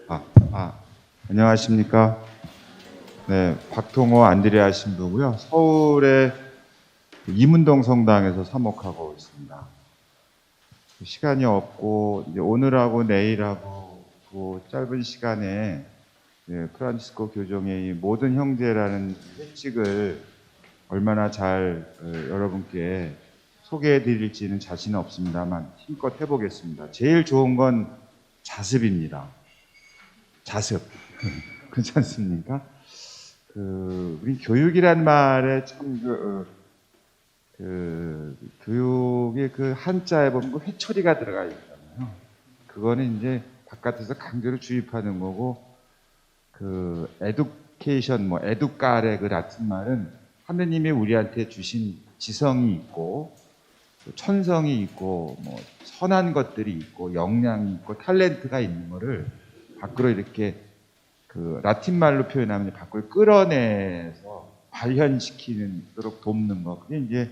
아, 아, 안녕하십니까. 네, 박통호 안드레아 신부고요. 서울의 이문동 성당에서 사목하고 있습니다. 시간이 없고 이제 오늘하고 내일하고 그 짧은 시간에 프란치스코 교종의 이 모든 형제라는 회칙을 얼마나 잘 여러분께 소개해 드릴지는 자신은 없습니다만 힘껏 해보겠습니다. 제일 좋은 건 자습입니다. 자습. 그렇지 않습니까? 우리 교육이란 말에 참 교육의 그 한자에 보면 그 회초리가 들어가 있잖아요. 그거는 이제 바깥에서 강제로 주입하는 거고, 에듀케이션, 에듀까레 그 라틴 말은 하느님이 우리한테 주신 지성이 있고, 천성이 있고, 선한 것들이 있고, 역량이 있고, 탤런트가 있는 거를 밖으로 이렇게 라틴 말로 표현하면 밖을 끌어내서 발현시키도록 돕는 거. 그게 이제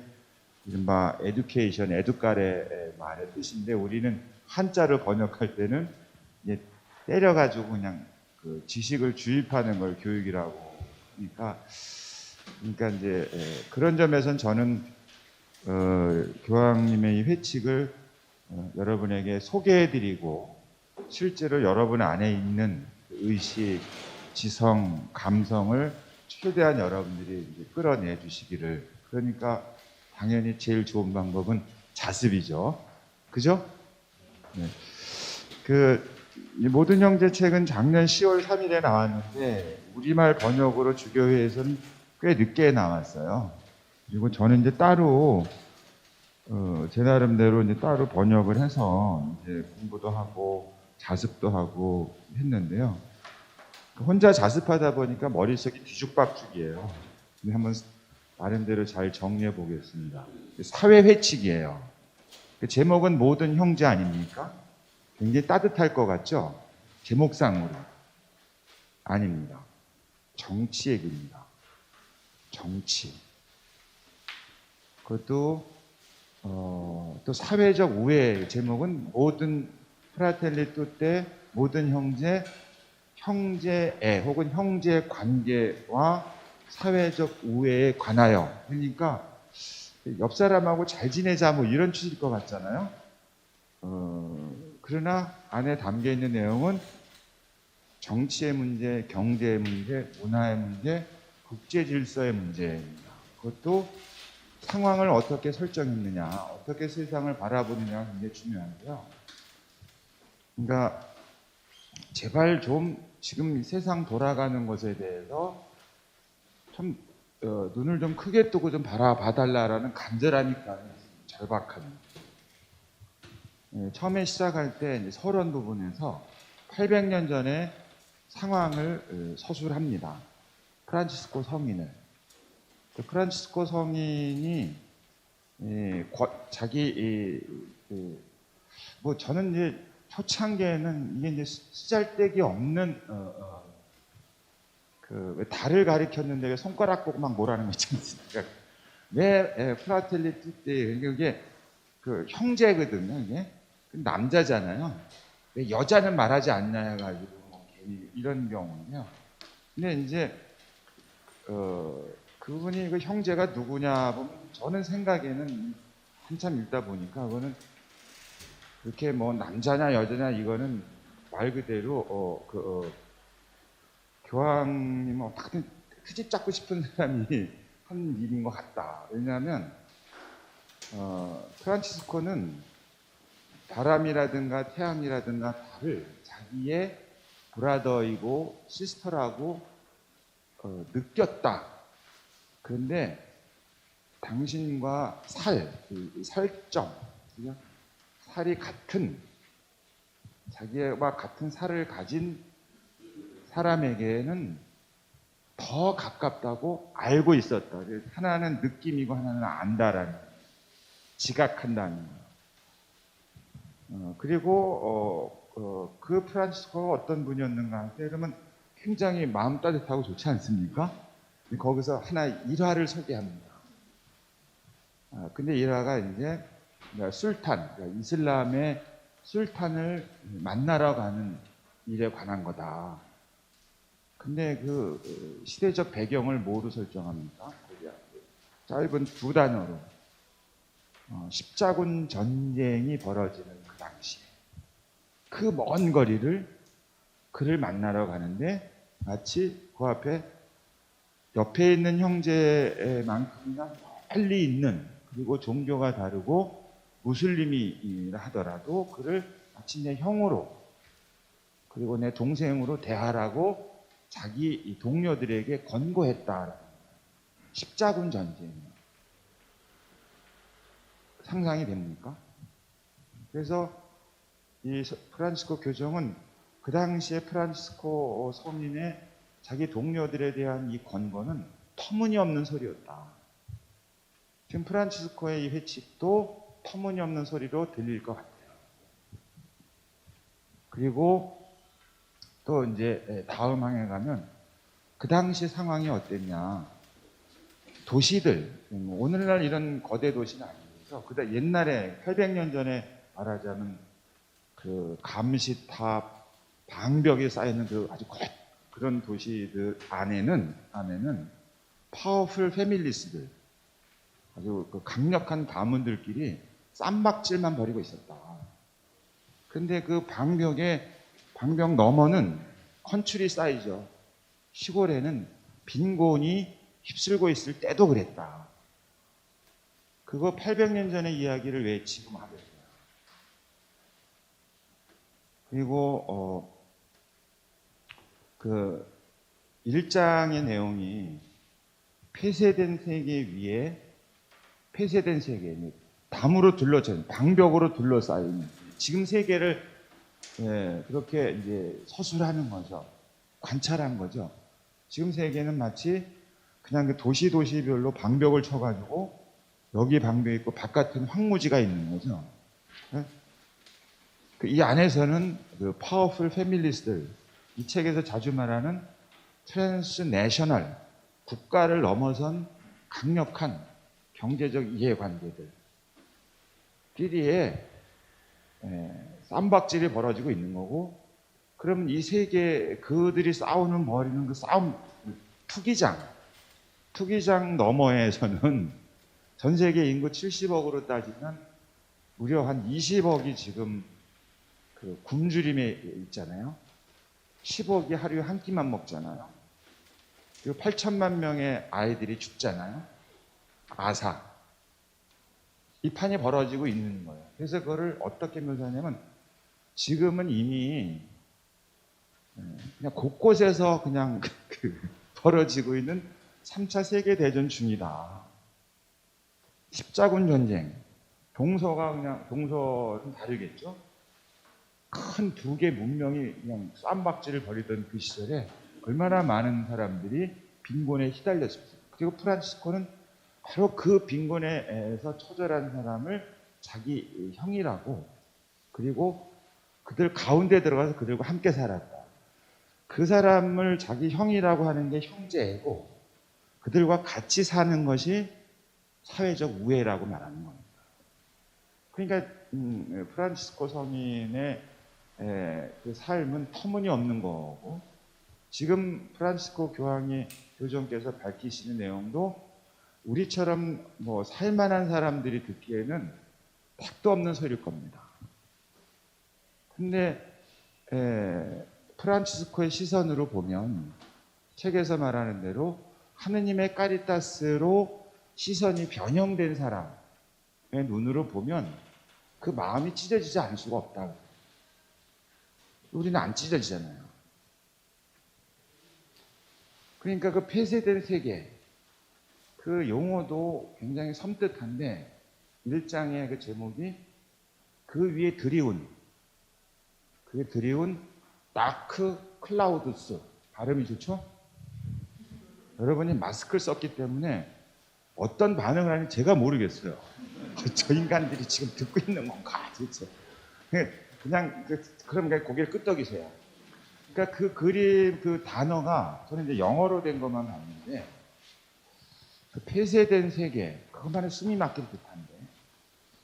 이른바 에듀케이션, 에듀카레의 말의 뜻인데 우리는 한자를 번역할 때는 이제 때려가지고 그냥 지식을 주입하는 걸 교육이라고 그러니까 이제 그런 점에서는 저는 교황님의 이 회칙을 여러분에게 소개해드리고 실제로 여러분 안에 있는 의식, 지성, 감성을 최대한 여러분들이 이제 끌어내 주시기를. 그러니까 당연히 제일 좋은 방법은 자습이죠. 그죠? 네. 이 모든 형제 책은 작년 10월 3일에 나왔는데 우리말 번역으로 주교회에서는 꽤 늦게 나왔어요. 그리고 저는 이제 따로 제 나름대로 이제 따로 번역을 해서 이제 공부도 하고 자습도 하고 했는데요. 혼자 자습하다 보니까 머릿속이 뒤죽박죽이에요. 근데 한번 나름대로 잘 정리해 보겠습니다. 사회 회칙이에요. 제목은 모든 형제 아닙니까? 굉장히 따뜻할 것 같죠? 제목상으로. 아닙니다. 정치 얘기입니다. 정치. 그것도 또 사회적 우애 제목은 모든 프라텔리 투테 모든 형제애 혹은 형제 관계와 사회적 우애에 관하여. 그러니까 옆 사람하고 잘 지내자 이런 취지일 것 같잖아요. 그러나 안에 담겨 있는 내용은 정치의 문제, 경제의 문제, 문화의 문제, 국제 질서의 문제입니다. 그것도 상황을 어떻게 설정했느냐, 어떻게 세상을 바라보느냐가 굉장히 중요한데요. 그러니까 제발 좀 지금 세상 돌아가는 것에 대해서 좀 눈을 좀 크게 뜨고 좀 봐달라라는 간절함이 절박함. 처음에 시작할 때 이제 서론 부분에서 800년 전에 상황을 서술합니다. 프란치스코 성인을. 프란치스코 성인이 자기 저는 이제 초창기에는 이게 이제 쓰잘데기 없는 왜 달을 가리켰는데 왜 손가락 보고 막 뭐라는 거 있지 않습니까? 왜 프라텔리 뚜떼 이게 형제거든요. 이게 남자잖아요. 왜 여자는 말하지 않냐 해가지고 이런 경우인데요. 근데 이제 그분이 그 형제가 누구냐 보면 저는 생각에는 한참 읽다 보니까 그거는 그렇게 남자냐 여자냐 이거는 말 그대로 교황님 어떻게든 트집 잡고 싶은 사람이 한 일인 것 같다. 왜냐하면 프란치스코는 바람이라든가 태양이라든가 달을 자기의 브라더이고 시스터라고 느꼈다. 그런데 당신과 살점, 살이 같은, 자기와 같은 살을 가진 사람에게는 더 가깝다고 알고 있었다. 하나는 느낌이고 하나는 안다라는, 지각한다는 거예요. 그리고 그 프란치스코가 어떤 분이었는가? 그러면 굉장히 마음 따뜻하고 좋지 않습니까? 거기서 하나 일화를 소개합니다. 근데 일화가 이제 술탄, 그러니까 이슬람의 술탄을 만나러 가는 일에 관한 거다. 근데 그 시대적 배경을 뭐로 설정합니까? 짧은 두 단어로 십자군 전쟁이 벌어지는 그 당시에 그 먼 거리를 그를 만나러 가는데 마치 그 앞에 옆에 있는 형제만큼이나 멀리 있는, 그리고 종교가 다르고 무슬림이라 하더라도 그를 마치 내 형으로 그리고 내 동생으로 대하라고 자기 동료들에게 권고했다. 십자군 전쟁 상상이 됩니까? 그래서 이 프란치스코 교정은 그 당시에 프란치스코 성인의 자기 동료들에 대한 이 권고는 터무니없는 소리였다. 지금 프란치스코의 이 회칙도 터무니없는 소리로 들릴 것 같아요. 그리고 또 이제 다음 항에 가면 그 당시 상황이 어땠냐. 도시들, 오늘날 이런 거대 도시는 아니면서 그다 옛날에 800년 전에 말하자면 그 감시탑, 방벽에 쌓이는 그 아주 그런 도시들 안에는 파워풀 패밀리스들, 아주 그 강력한 가문들끼리 쌈박질만 벌이고 있었다. 근데 그 방벽 너머는 컨츄리 사이죠. 시골에는 빈곤이 휩쓸고 있을 때도 그랬다. 그거 800년 전의 이야기를 왜 지금 하겠어요? 그리고 그 1장의 내용이 폐쇄된 세계 위에 폐쇄된 세계, 담으로 둘러진 방벽으로 둘러싸인 지금 세계를 그렇게 이제 서술하는 거죠. 관찰한 거죠. 지금 세계는 마치 그냥 그 도시별로 방벽을 쳐가지고 여기 방벽이 있고 바깥은 황무지가 있는 거죠. 이 안에서는 그 파워풀 패밀리스들, 이 책에서 자주 말하는 트랜스내셔널, 국가를 넘어선 강력한 경제적 이해관계들 끼리에 쌈박질이 벌어지고 있는 거고, 그러면 이 세계 그들이 싸우는 벌이는 그 싸움, 투기장 너머에서는 전 세계 인구 70억으로 따지면 무려 한 20억이 지금 그 굶주림에 있잖아요. 10억이 하루에 한 끼만 먹잖아요. 그리고 8천만 명의 아이들이 죽잖아요. 아사. 이 판이 벌어지고 있는 거예요. 그래서 그거를 어떻게 묘사하냐면 지금은 이미 그냥 곳곳에서 그냥 벌어지고 있는 3차 세계대전 중이다. 십자군 전쟁. 동서는 다르겠죠? 큰 두 개 문명이 그냥 쌈박질을 벌이던 그 시절에 얼마나 많은 사람들이 빈곤에 휘달렸습니까? 그리고 프란치스코는 바로 그 빈곤에서 처절한 사람을 자기 형이라고, 그리고 그들 가운데 들어가서 그들과 함께 살았다. 그 사람을 자기 형이라고 하는 게 형제이고 그들과 같이 사는 것이 사회적 우애라고 말하는 겁니다. 그러니까 프란치스코 성인의 그 삶은 터무니없는 거고, 지금 프란치스코 교정께서 밝히시는 내용도 우리처럼 뭐 살만한 사람들이 듣기에는 택도 없는 소리일 겁니다. 근데 프란치스코의 시선으로 보면 책에서 말하는 대로 하느님의 카리타스로 시선이 변형된 사람의 눈으로 보면 그 마음이 찢어지지 않을 수가 없다. 우리는 안 찢어지잖아요. 그러니까 그 폐쇄된 세계, 그 용어도 굉장히 섬뜩한데 1장의 그 제목이 그 위에 드리운, 그게 드리운 다크 클라우드스. 발음이 좋죠? 여러분이 마스크를 썼기 때문에 어떤 반응을 하는지 제가 모르겠어요. 저 인간들이 지금 듣고 있는 건가 도대체. 그냥 그럼 고개를 끄덕이세요. 그러니까 그 그림, 그 단어가 저는 이제 영어로 된 것만 봤는데 그 폐쇄된 세계, 그것만에 숨이 막힐 듯한데,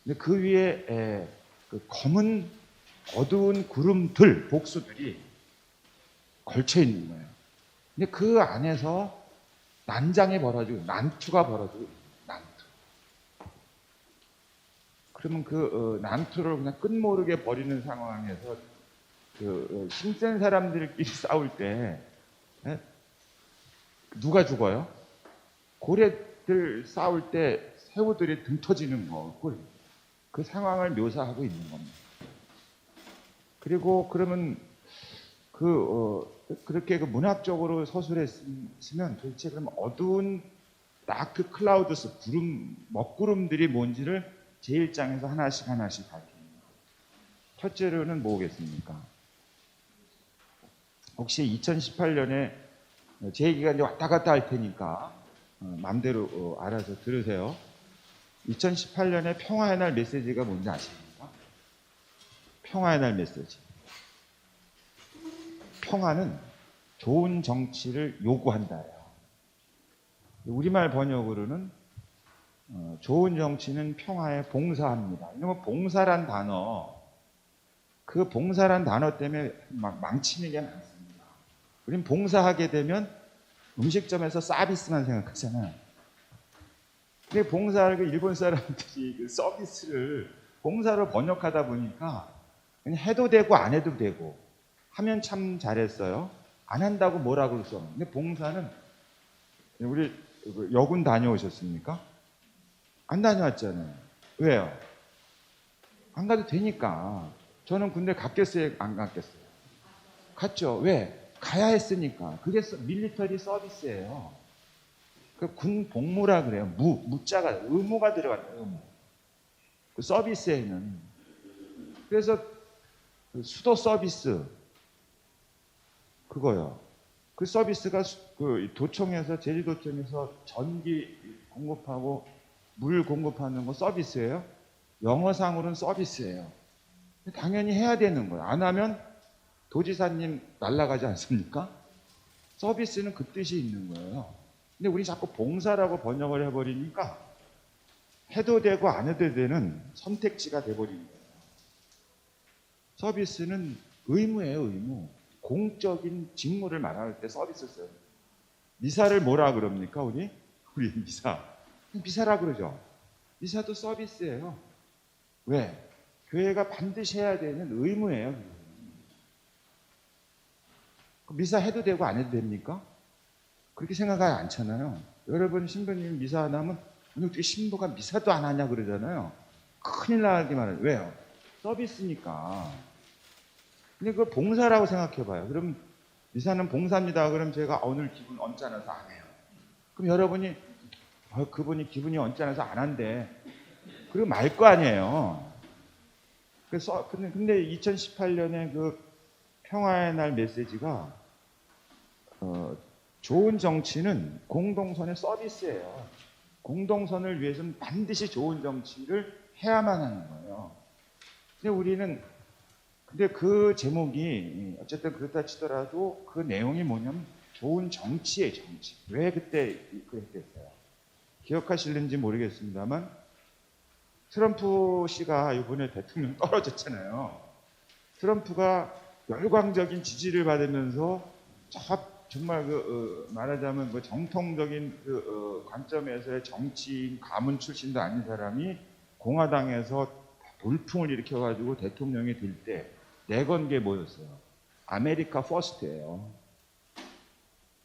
근데 그 위에 그 검은 어두운 구름들, 복수들이 걸쳐 있는 거예요. 근데 그 안에서 난장이 벌어지고 난투가 벌어지고 난투. 그러면 그 난투를 그냥 끝모르게 버리는 상황에서 힘센 사람들끼리 싸울 때 누가 죽어요? 고래들 싸울 때 새우들이 등 터지는 거, 그 상황을 묘사하고 있는 겁니다. 그리고 그러면 그렇게 문학적으로 서술했으면 도대체 그럼 어두운 다크 클라우드스 먹구름들이 뭔지를 제1장에서 하나씩 밝힙니다. 첫째로는 뭐겠습니까? 혹시 2018년에 제 얘기가 이제 왔다 갔다 할 테니까 마음대로 알아서 들으세요. 2018년에 평화의 날 메시지가 뭔지 아십니까? 평화의 날 메시지. 평화는 좋은 정치를 요구한다예요. 우리말 번역으로는 좋은 정치는 평화에 봉사합니다. 이러면 봉사란 단어, 그 봉사란 단어 때문에 막 망치는 게 많습니다. 우린 봉사하게 되면 음식점에서 서비스만 생각하잖아요. 근데 봉사를 일본 사람들이 그 서비스를 봉사로 번역하다 보니까 그냥 해도 되고 안 해도 되고 하면 참 잘했어요. 안 한다고 뭐라 그럴 수 없는. 근데 봉사는 우리 여군 다녀오셨습니까? 안 다녀왔잖아요. 왜요? 안 가도 되니까. 저는 군대 갔겠어요? 안 갔겠어요? 갔죠. 왜? 가야 했으니까. 그게 밀리터리 서비스예요. 그 군 복무라 그래요. 무자가 의무가 들어갔다. 의무. 그 서비스에는. 그래서 그 수도 서비스 그거요. 그 서비스가 그 도청에서 제주도청에서 전기 공급하고 물 공급하는 거 서비스예요. 영어상으로는 서비스예요. 당연히 해야 되는 거예요. 안 하면 도지사님 날아가지 않습니까? 서비스는 그 뜻이 있는 거예요. 근데 우리 자꾸 봉사라고 번역을 해버리니까 해도 되고 안 해도 되는 선택지가 돼버리는 거예요. 서비스는 의무예요, 의무. 공적인 직무를 말할 때 서비스 써요. 미사를 뭐라 그럽니까, 우리 미사. 미사라 그러죠. 미사도 서비스예요. 왜? 교회가 반드시 해야 되는 의무예요. 미사 해도 되고 안 해도 됩니까? 그렇게 생각하지 않잖아요. 여러분 신부님 미사 안 하면 어떻게 신부가 미사도 안 하냐 그러잖아요. 큰일 나게 말해요. 왜요? 서비스니까. 근데 그걸 봉사라고 생각해봐요. 그럼 미사는 봉사입니다. 그럼 제가 오늘 기분 언짢아서 안 해요. 그럼 여러분이 그분이 기분이 언짢아서 안 한대. 그리고 말 거 아니에요. 그래서 근데 2018년에 그 평화의 날 메시지가 좋은 정치는 공동선의 서비스예요. 공동선을 위해서는 반드시 좋은 정치를 해야만 하는 거예요. 근데 그 제목이 어쨌든 그렇다 치더라도 그 내용이 뭐냐면 좋은 정치예요, 정치. 왜 그때 그랬겠어요? 기억하실는지 모르겠습니다만 트럼프 씨가 이번에 대통령 떨어졌잖아요. 트럼프가 열광적인 지지를 받으면서 정말 말하자면 그 정통적인 관점에서의 정치인 가문 출신도 아닌 사람이 공화당에서 돌풍을 일으켜가지고 대통령이 될 때 내건 게 뭐였어요? 아메리카 퍼스트예요.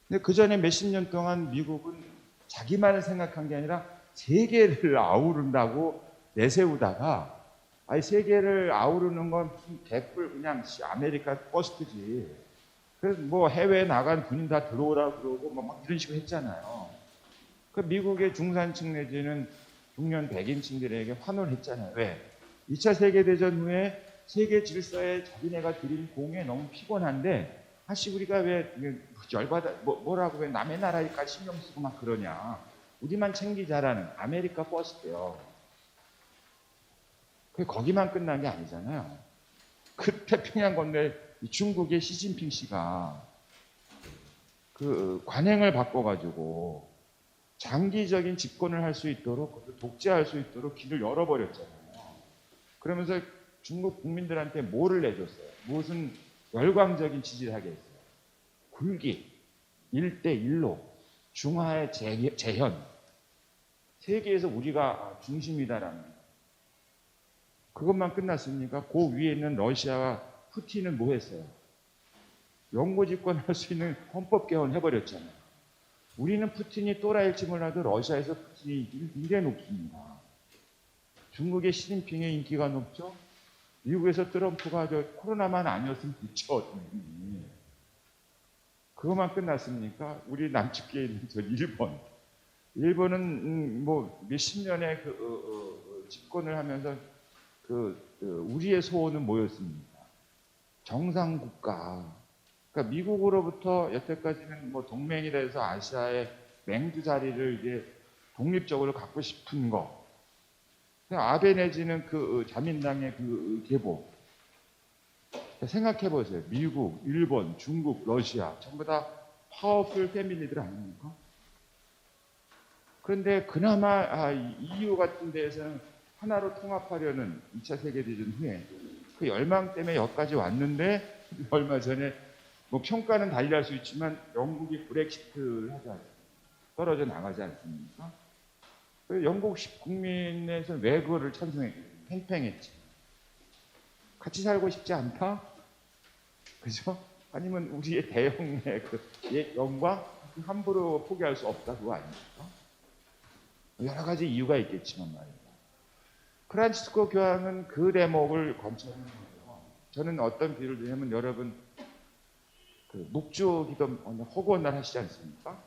근데 그 전에 몇십 년 동안 미국은 자기만을 생각한 게 아니라 세계를 아우른다고 내세우다가 세계를 아우르는 건 무슨 개뿔 그냥 아메리카 퍼스트지. 그래서 뭐 해외에 나간 군인 다 들어오라 그러고 막 이런 식으로 했잖아요. 그 미국의 중산층 내지는 중년 백인층들에게 환호를 했잖아요. 왜? 2차 세계대전 후에 세계 질서에 자기네가 드린 공에 너무 피곤한데 우리가 왜 열받아 뭐라고 왜 남의 나라니까 신경 쓰고 막 그러냐. 우리만 챙기자라는 아메리카 퍼스트요. 그게 거기만 끝난 게 아니잖아요. 그 태평양 건너에 중국의 시진핑 씨가 그 관행을 바꿔가지고 장기적인 집권을 할 수 있도록 독재할 수 있도록 길을 열어버렸잖아요. 그러면서 중국 국민들한테 뭐를 내줬어요? 무슨 열광적인 지지를 하게 했어요? 불기 1대1로 중화의 재현, 세계에서 우리가 중심이다라는 그것만 끝났습니까? 그 위에 있는 러시아와 푸틴은 뭐 했어요? 영구 집권할 수 있는 헌법 개헌을 해버렸잖아요. 우리는 푸틴이 또라이일지 몰라도 러시아에서 푸틴이 굉장히 높습니다. 중국의 시진핑의 인기가 높죠? 미국에서 트럼프가 코로나만 아니었으면 됐죠. 그것만 끝났습니까? 우리 남측에 있는 일본. 일본은 뭐 몇십 년의 집권을 하면서 우리의 소원은 뭐였습니까? 정상국가. 그러니까 미국으로부터 여태까지는 뭐 동맹이라 해서 아시아의 맹주 자리를 이제 독립적으로 갖고 싶은 거. 아베 내지는 자민당의 계보. 생각해 보세요. 미국, 일본, 중국, 러시아 전부 다 파워풀 패밀리들 아닙니까? 그런데 그나마 EU 같은 데에서는 하나로 통합하려는 2차 세계대전 후에 그 열망 때문에 여기까지 왔는데 얼마 전에 뭐 평가는 달리할 수 있지만 영국이 브렉시트를 하지 않습니까? 떨어져 나가지 않습니까? 영국 국민에서 왜 그거를 찬성했겠어요? 팽팽했지. 같이 살고 싶지 않다? 그죠? 아니면 우리의 대형의 옛 영광 함부로 포기할 수 없다 그거 아닙니까? 여러 가지 이유가 있겠지만 말이죠. 프란치스코 교황은 그 대목을 관찰하는 거예요. 저는 어떤 비유를 드냐면 여러분 묵주 기도 허구한 날 하시지 않습니까?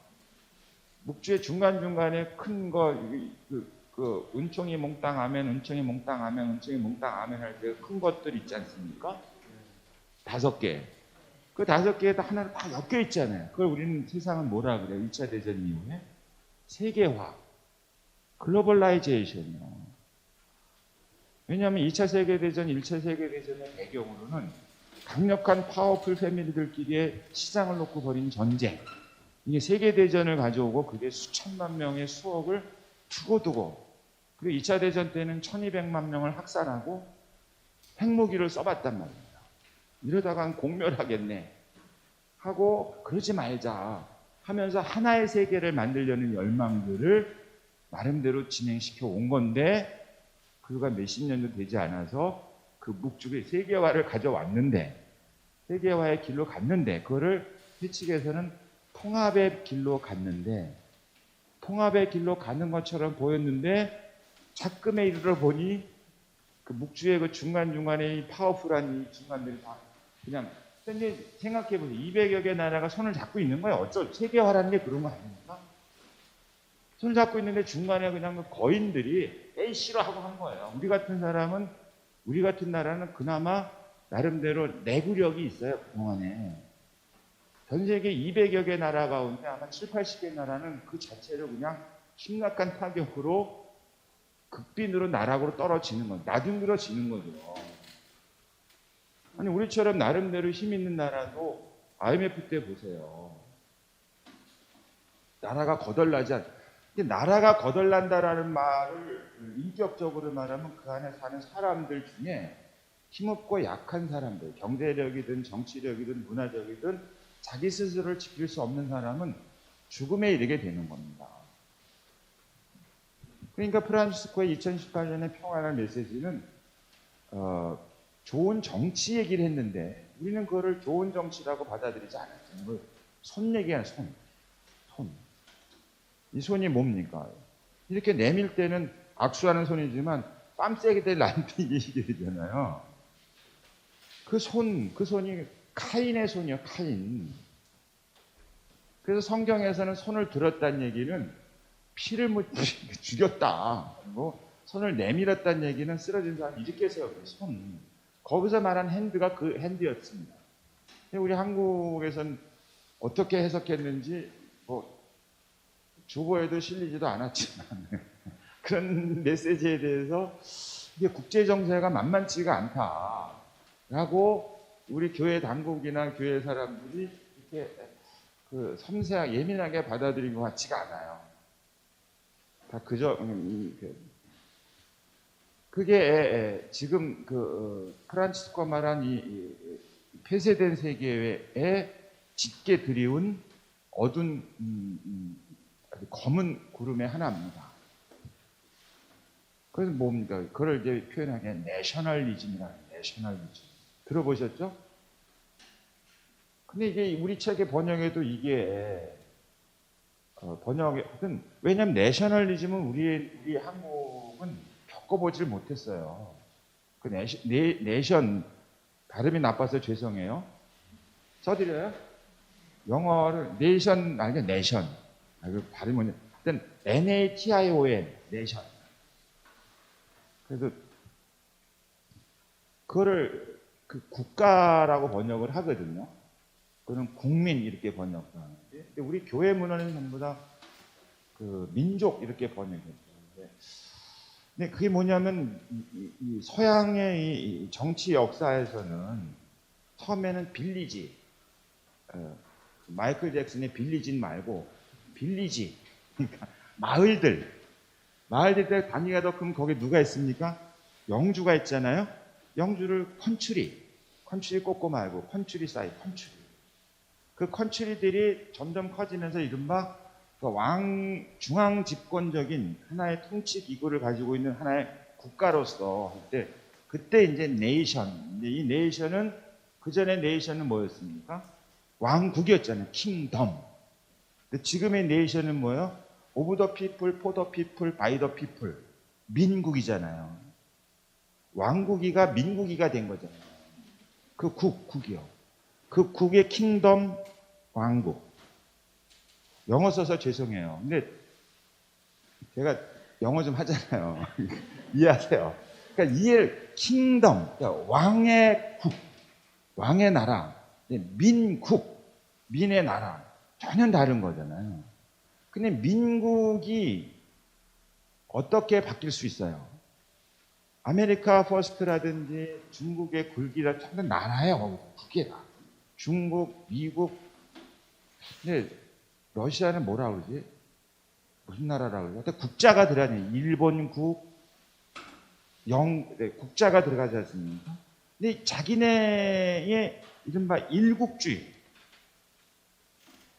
묵주의 중간중간에 큰 거 은총이 몽땅 아멘, 은총이 몽땅 아멘, 은총이 몽땅 아멘 할 때 큰 것들 있지 않습니까? 5개. 그 5개에다 하나는 다 엮여 있잖아요. 그걸 우리는 세상은 뭐라 그래요? 1차 대전 이후에? 세계화. 글로벌라이제이션이요. 왜냐하면 2차 세계대전, 1차 세계대전의 배경으로는 강력한 파워풀 패밀리들끼리의 시장을 놓고 벌인 전쟁. 이게 세계대전을 가져오고 그게 수천만 명의 수억을 두고두고 그리고 2차 대전 때는 1200만 명을 학살하고 핵무기를 써봤단 말입니다. 이러다간 공멸하겠네 하고 그러지 말자 하면서 하나의 세계를 만들려는 열망들을 나름대로 진행시켜 온 건데 그가 몇십 년도 되지 않아서 그 묵주의 세계화를 가져왔는데 세계화의 길로 갔는데 그거를 회칙에서는 통합의 길로 갔는데 통합의 길로 가는 것처럼 보였는데 작금에 이르러 보니 그 묵주의 그 중간중간에 이 파워풀한 이 중간들이 다 그냥 생각해 보세요. 200여 개 나라가 손을 잡고 있는 거예요. 어쩔 세계화라는 게 그런 거 아닙니까? 손을 잡고 있는데 중간에 그냥 그 거인들이 에이 싫어하고 한 거예요. 우리 같은 사람은 우리 같은 나라는 그나마 나름대로 내구력이 있어요. 그동안에. 전 세계 200여 개 나라 가운데 아마 7, 80개 나라는 그 자체로 그냥 심각한 타격으로 극빈으로 나락으로 떨어지는 거죠. 나뒹굴어지는 거죠. 아니 우리처럼 나름대로 힘 있는 나라도 IMF 때 보세요. 나라가 거덜나지 않. 나라가 거덜난다라는 말을 인격적으로 말하면 그 안에 사는 사람들 중에 힘없고 약한 사람들, 경제력이든 정치력이든 문화적이든 자기 스스로를 지킬 수 없는 사람은 죽음에 이르게 되는 겁니다. 그러니까 프란치스코의 2018년의 평화의 메시지는 좋은 정치 얘기를 했는데 우리는 그거를 좋은 정치라고 받아들이지 않았어요. 손 얘기야, 손. 이 손이 뭡니까? 이렇게 내밀 때는 악수하는 손이지만 뺨세게 될 나한테 얘기해야 되잖아요. 그 손이 카인의 손이요, 카인. 그래서 성경에서는 손을 들었다는 얘기는 피를 묻히고 죽였다. 그리고 손을 내밀었다는 얘기는 쓰러진 사람 일으켜서요. 손. 거기서 말한 핸드가 그 핸드였습니다. 우리 한국에선 어떻게 해석했는지 주보에도 실리지도 않았지만 그런 메시지에 대해서 이게 국제 정세가 만만치가 않다라고 우리 교회 당국이나 교회 사람들이 이렇게 섬세하게 예민하게 받아들인 것 같지가 않아요. 다 그저 그게 지금 프란치스코 말한 이 폐쇄된 세계의 짙게 드리운 어두운 아주 검은 구름의 하나입니다. 그래서 뭡니까? 그걸 이제 표현하기에 내셔널리즘이라는 내셔널리즘. 들어보셨죠? 근데 이게 우리 책의 번역에도 이게 번역은 왜냐하면 내셔널리즘은 우리 한국은 겪어보질 못했어요. 그 내션 발음이 나빠서 죄송해요. 써드려요? 영어를 네이션 아니죠 내션. 그 발음은 일단 NATION 내션. 그래서 그거를 그 국가라고 번역을 하거든요. 그는 국민 이렇게 번역하는데, 근데 우리 교회 문화는 전부 다 그 민족 이렇게 번역했죠. 근데 그게 뭐냐면 이 서양의 이 정치 역사에서는 처음에는 빌리지, 마이클 잭슨의 빌리진 말고 빌리지, 그러니까 마을들 단위가 더 크면 거기에 누가 있습니까? 영주가 있잖아요. 영주를 컨츄리 꽂고 말고 컨츄리 사이 컨츄리. 그 컨츄리들이 점점 커지면서 이른바 그 중앙 집권적인 하나의 통치 기구를 가지고 있는 하나의 국가로서 할 때, 그때 이제 네이션. 이 네이션은 그 전에 네이션은 뭐였습니까? 왕국이었잖아요. 킹덤. 근데 지금의 네이션은 뭐예요? 오브 더 피플, 포 더 피플, 바이 더 피플. 민국이잖아요. 왕국이가 민국이가 된 거잖아요. 그 국이요. 그 국의 킹덤, 왕국. 영어 써서 죄송해요. 근데 제가 영어 좀 하잖아요. 이해하세요? 그러니까 킹덤, 그러니까 왕의 국, 왕의 나라, 민국, 민의 나라. 전혀 다른 거잖아요. 근데 민국이 어떻게 바뀔 수 있어요? 아메리카 퍼스트라든지 중국의 굴기라 전부 나라예요. 국기가. 중국, 미국. 근데 러시아는 뭐라 그러지? 무슨 나라라고 그러지? 국자가 들어가네. 일본국, 국자가 들어가지 않습니까? 근데 자기네의 이른바 일국주의.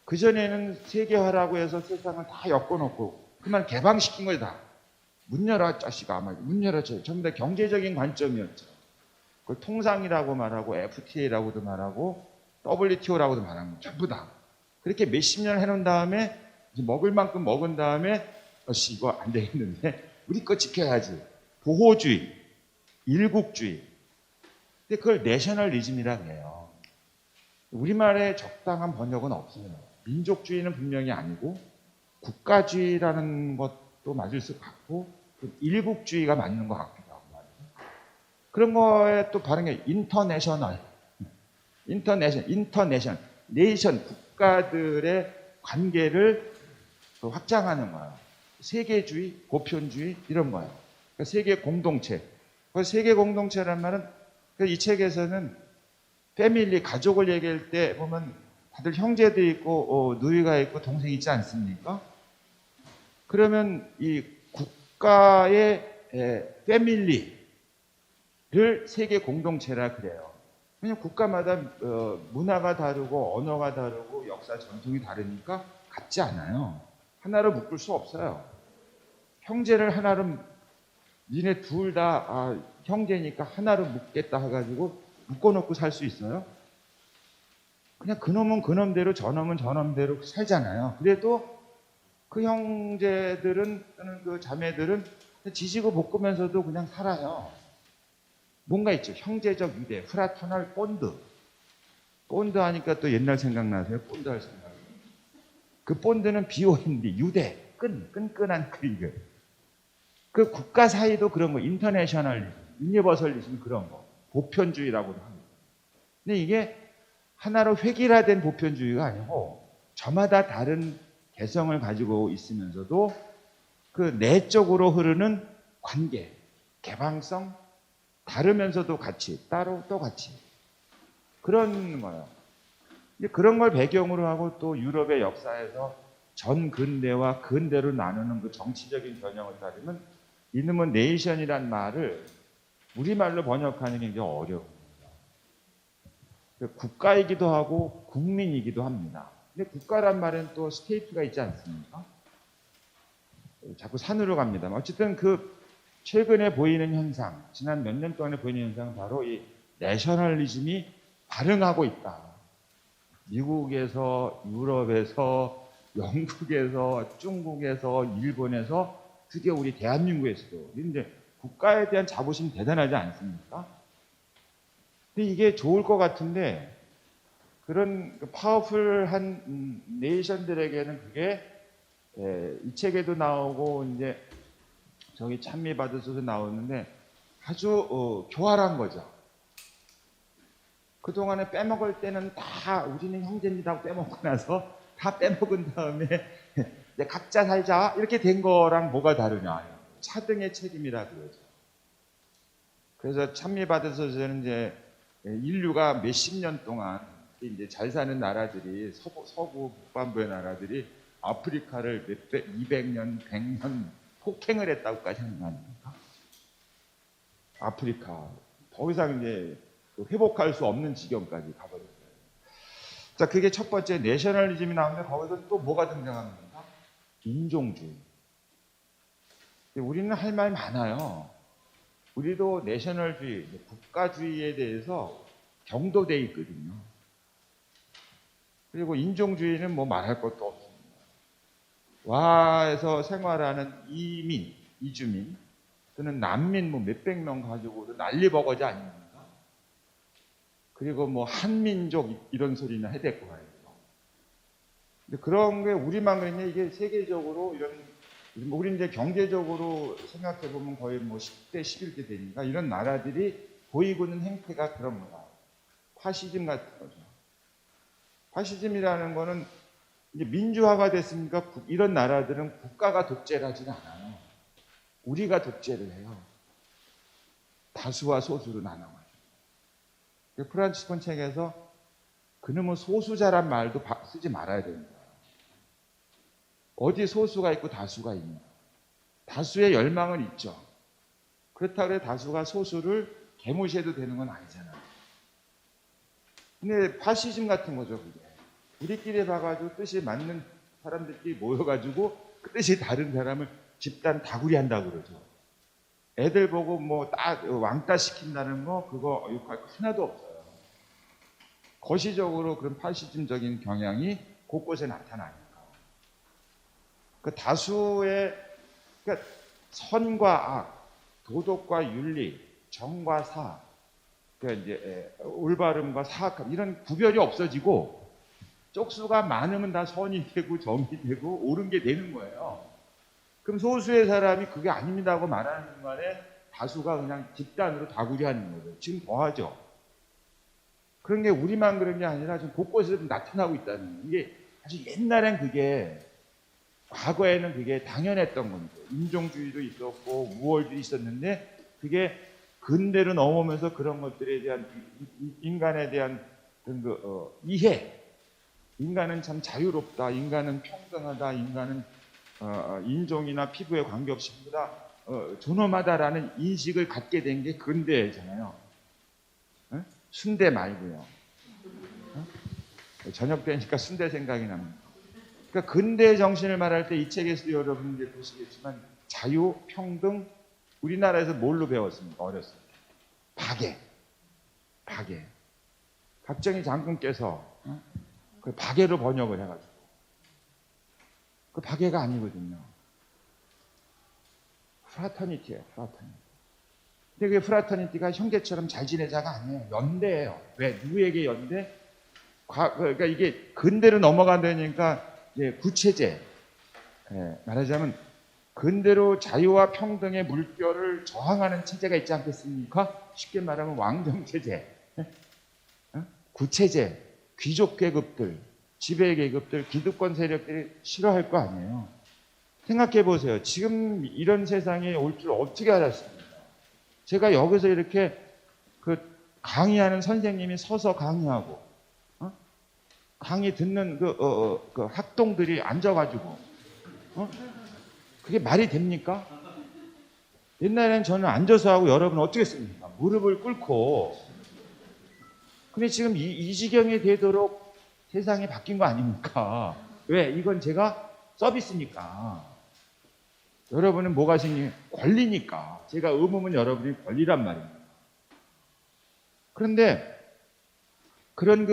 그전에는 세계화라고 해서 세상을 다 엮어놓고 그만 개방시킨 거예요, 다. 문 열어, 자식아. 문 열어. 전부 다 경제적인 관점이었죠. 그걸 통상이라고 말하고 FTA라고도 말하고 WTO라고도 말하는 거 전부 다. 그렇게 몇십 년 해놓은 다음에 이제 먹을 만큼 먹은 다음에 이거 안 되겠는데 우리 거 지켜야지. 보호주의, 일국주의. 근데 그걸 내셔널리즘이라고 해요. 우리말에 적당한 번역은 없어요. 민족주의는 분명히 아니고 국가주의라는 것도 맞을 것 같고 일국주의가 맞는 것 같기도 하고 말이에요. 그런 거에 또 다른 게 인터내셔널, 네이션, 국가들의 관계를 확장하는 거예요. 세계주의, 보편주의 이런 거예요. 그러니까 세계 공동체. 세계 공동체란 말은 이 책에서는 패밀리, 가족을 얘기할 때 보면 다들 형제도 있고 누이가 있고 동생이 있지 않습니까? 그러면 이 국가의 패밀리를 세계 공동체라 그래요. 왜냐하면 국가마다 문화가 다르고 언어가 다르고 역사 전통이 다르니까 같지 않아요. 하나로 묶을 수 없어요. 형제를 하나로 니네 둘 다 형제니까 하나로 묶겠다 해가지고 묶어놓고 살 수 있어요? 그냥 그놈은 그놈대로 저놈은 저놈대로 살잖아요. 그래도 그 형제들은 또는 그 자매들은 지지고 볶으면서도 그냥 살아요. 뭔가 있죠. 형제적 유대, 프라토널 본드. 본드 하니까 또 옛날 생각나세요? 본드 할 생각. 그 본드는 BOND, 유대, 끈끈한 그 국가 사이도 그런 거, 인터내셔널리즘, 유니버설리즘 그런 거, 보편주의라고도 합니다. 근데 이게 하나로 획일화된 보편주의가 아니고 저마다 다른 개성을 가지고 있으면서도 그 내적으로 흐르는 관계, 개방성, 다르면서도 같이, 따로 또 같이. 그런 거예요. 근데 그런 걸 배경으로 하고 또 유럽의 역사에서 전 근대와 근대로 나누는 그 정치적인 전형을 따르면 이놈은 네이션이란 말을 우리말로 번역하는 게 굉장히 어려워요. 국가이기도 하고 국민이기도 합니다. 근데 국가란 말은 또 스테이트가 있지 않습니까? 자꾸 산으로 갑니다. 어쨌든 그 최근에 보이는 현상, 지난 몇 년 동안에 보이는 현상은 바로 이 내셔널리즘이 발흥하고 있다. 미국에서, 유럽에서, 영국에서, 중국에서, 일본에서, 드디어 우리 대한민국에서도. 이제 국가에 대한 자부심 대단하지 않습니까? 근데 이게 좋을 것 같은데, 그런 파워풀한 네이션들에게는 그게 이 책에도 나오고 이제 저기 찬미받으셔서 나오는데 아주 교활한 거죠. 그동안에 빼먹을 때는 다 우리는 형제입니다 하고 빼먹고 나서 다 빼먹은 다음에 이제 각자 살자 이렇게 된 거랑 뭐가 다르냐. 차등의 책임이라 그러죠. 그래서 찬미받으셔서는 이제 인류가 몇십 년 동안 이제 잘 사는 나라들이 서구 북반부의 나라들이 아프리카를 200년, 100년 폭행을 했다고까지 하는 거 아닙니까? 아프리카 더 이상 이제 회복할 수 없는 지경까지 가버렸어요. 자, 그게 첫 번째 내셔널리즘이 나오는데 거기서 또 뭐가 등장합니까? 인종주의. 우리는 할 말 많아요. 우리도 내셔널주의, 국가주의에 대해서 경도돼 있거든요. 그리고 인종주의는 뭐 말할 것도 없습니다. 와에서 생활하는 이민, 이주민 또는 난민 뭐 몇백 명 가지고도 난리버거지 아닙니까? 그리고 뭐 한민족 이런 소리나 해대고 말이죠. 근데 그런 게 우리만 그랬냐? 이게 세계적으로 이런 우리 이제 경제적으로 생각해 보면 거의 뭐 10대 11대 되니까 이런 나라들이 보이고 있는 행태가 그런 거다. 파시즘 같은 거죠. 파시즘이라는 거는 이제 민주화가 됐으니까 이런 나라들은 국가가 독재를 하지는 않아요. 우리가 독재를 해요. 다수와 소수로 나눠가지고. 프란치스콘 책에서 그놈의 소수자란 말도 쓰지 말아야 된다. 어디 소수가 있고 다수가 있냐. 다수의 열망은 있죠. 그렇다고 해서 다수가 소수를 개무시해도 되는 건 아니잖아요. 근데 파시즘 같은 거죠, 그게. 우리끼리 봐가지고 뜻이 맞는 사람들끼리 모여가지고 그 뜻이 다른 사람을 집단 다구리 한다고 그러죠. 애들 보고 뭐 왕따 시킨다는 거 그거 욕할 거 하나도 없어요. 거시적으로 그런 파시즘적인 경향이 곳곳에 나타나니까. 그 다수의 그러니까 선과 악, 도덕과 윤리, 정과 사, 그러니까 이제 올바름과 사악함 이런 구별이 없어지고 쪽수가 많으면 다 선이 되고 정이 되고 옳은 게 되는 거예요. 그럼 소수의 사람이 그게 아닙니다 하고 말하는 순간에 다수가 그냥 집단으로 다구리하는 거예요. 지금 더하죠. 그런 게 우리만 그런 게 아니라 지금 곳곳에서 나타나고 있다는 거예요. 이게 아주 옛날엔 그게 과거에는 그게 당연했던 겁니다. 인종주의도 있었고 우월주의 있었는데 그게 근대로 넘어오면서 그런 것들에 대한 인간에 대한 이해, 인간은 참 자유롭다, 인간은 평등하다, 인간은 인종이나 피부에 관계없이 전부 다 존엄하다라는 인식을 갖게 된 게 근대잖아요. 순대 말고요. 저녁 되니까 순대 생각이 납니다. 그러니까 근대 정신을 말할 때 이 책에서도 여러분들 보시겠지만 자유, 평등, 우리나라에서 뭘로 배웠습니까? 어렸을 때. 박애. 박정희 장군께서 그 박애로 번역을 해가지고 그 박애가 아니거든요. 프라터니티예요. 프라터니티. 근데 그 프라터니티가 형제처럼 잘 지내자가 아니에요. 연대예요. 왜? 누구에게 연대? 그러니까 이게 근대로 넘어간다니까 구체제. 말하자면 근대로 자유와 평등의 물결을 저항하는 체제가 있지 않겠습니까? 쉽게 말하면 왕정체제, 구체제, 귀족 계급들, 지배 계급들, 기득권 세력들이 싫어할 거 아니에요. 생각해 보세요. 지금 이런 세상에 올 줄 어떻게 알았습니까? 제가 여기서 이렇게 강의하는 선생님이 서서 강의하고, 강의 듣는 그 학동들이 앉아가지고, 그게 말이 됩니까? 옛날에는 저는 앉아서 하고 여러분 어떻게 했습니까? 무릎을 꿇고 근데 지금 이 지경이 되도록 세상이 바뀐 거 아닙니까? 왜? 이건 제가 서비스니까. 여러분은 뭐가 생긴 권리니까. 제가 의무면 여러분이 권리란 말입니다. 그런데 그런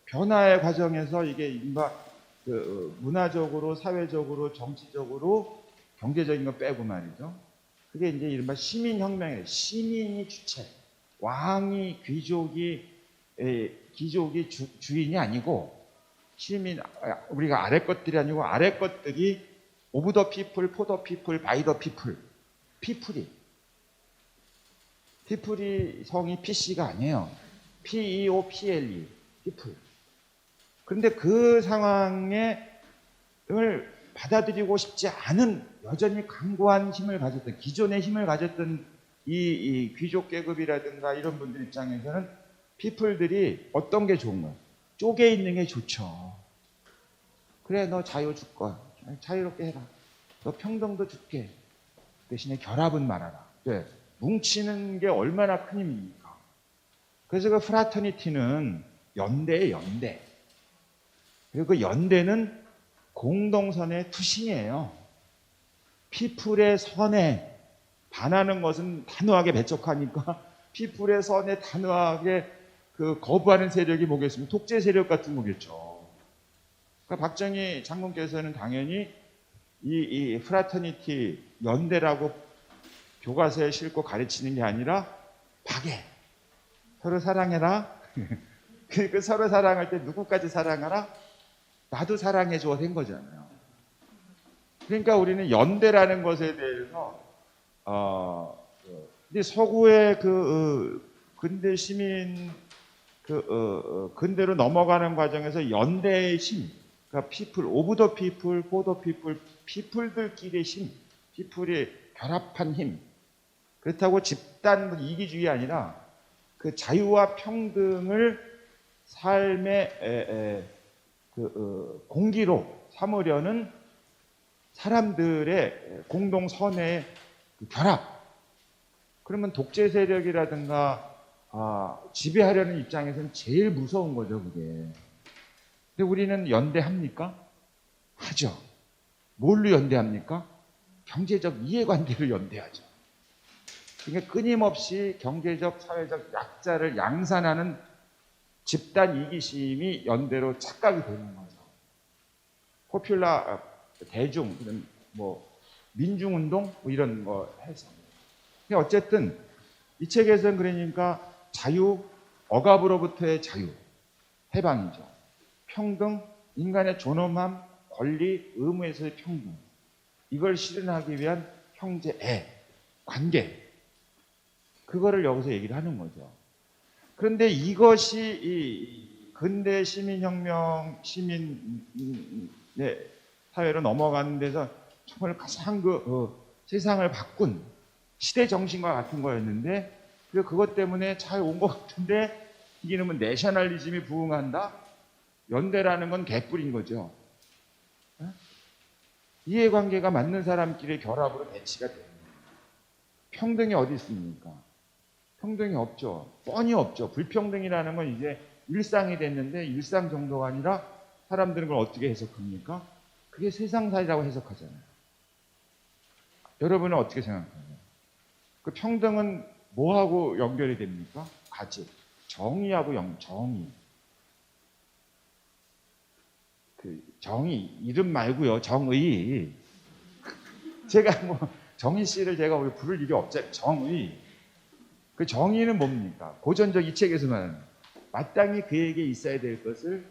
변화의 과정에서 이게 문화적으로, 사회적으로, 정치적으로, 경제적인 거 빼고 말이죠. 그게 이제 이른바 시민혁명이에요. 시민이 주체. 왕이, 귀족이 주인이 아니고, 우리가 아래 것들이 아니고, 아래 것들이 오브 더 피플, 포 더 피플, 바이 더 피플. 피플이 성이 PC가 아니에요. PEOPLE. 피플. 그런데 그 상황을 받아들이고 싶지 않은 여전히 강고한 힘을 가졌던, 기존의 힘을 가졌던 이 귀족 계급이라든가 이런 분들 입장에서는 피플들이 어떤 게 좋은 거야? 쪼개 있는 게 좋죠. 그래, 너 자유 줄 거야. 자유롭게 해라. 너 평등도 줄게. 대신에 결합은 말아라. 네. 뭉치는 게 얼마나 큰 힘입니까? 그래서 그 프라터니티는 연대예요, 연대. 그리고 그 연대는 공동선의 투신이에요. 피플의 선에 반하는 것은 단호하게 배척하니까 피플의 선에 단호하게 거부하는 세력이 뭐겠습니까? 독재 세력 같은 거겠죠. 그러니까 박정희 장군께서는 당연히 이 프라터니티 연대라고 교과서에 싣고 가르치는 게 아니라 박애. 서로 사랑해라. 그 서로 사랑할 때 누구까지 사랑하라? 나도 사랑해줘 된 거잖아요. 그러니까 우리는 연대라는 것에 대해서 근데 서구의 근대 시민 근대로 넘어가는 과정에서 연대의 힘, 그러니까 피플, 오브 더 피플, 포 더 피플, 피플들끼리의 힘, 피플이 결합한 힘. 그렇다고 집단 이기주의가 아니라 그 자유와 평등을 삶의 공기로 삼으려는 사람들의 공동선의 결합. 그러면 독재 세력이라든가 지배하려는 입장에서는 제일 무서운 거죠, 그게. 근데 우리는 연대합니까? 하죠. 뭘로 연대합니까? 경제적 이해관계를 연대하죠. 그러니까 끊임없이 경제적, 사회적 약자를 양산하는 집단 이기심이 연대로 착각이 되는 거죠. 포퓰라 대중, 민중운동 이런 거 해서. 어쨌든 이 책에서는 그러니까 자유, 억압으로부터의 자유, 해방이죠. 평등, 인간의 존엄함, 권리, 의무에서의 평등. 이걸 실현하기 위한 형제애, 관계. 그거를 여기서 얘기를 하는 거죠. 그런데 이것이 이 근대 시민혁명, 시민의 사회로 넘어가는 데서 정말 가장 세상을 바꾼 시대 정신과 같은 거였는데, 그것 때문에 잘 온 것 같은데, 이놈은 내셔널리즘이 부흥한다? 연대라는 건 개뿔인 거죠. 이해관계가 맞는 사람끼리 결합으로 배치가 됩니다. 평등이 어디 있습니까? 평등이 없죠. 뻔히 없죠. 불평등이라는 건 이제 일상이 됐는데, 일상 정도가 아니라 사람들은 그걸 어떻게 해석합니까? 그게 세상사이라고 해석하잖아요. 여러분은 어떻게 생각하세요? 그 평등은 뭐하고 연결이 됩니까? 가치. 정의하고 정의. 정의, 이름 말고요. 정의. 제가 정의 씨를 제가 부를 일이 없잖아요. 정의. 그 정의는 뭡니까? 고전적 이 책에서 말하는 마땅히 그에게 있어야 될 것을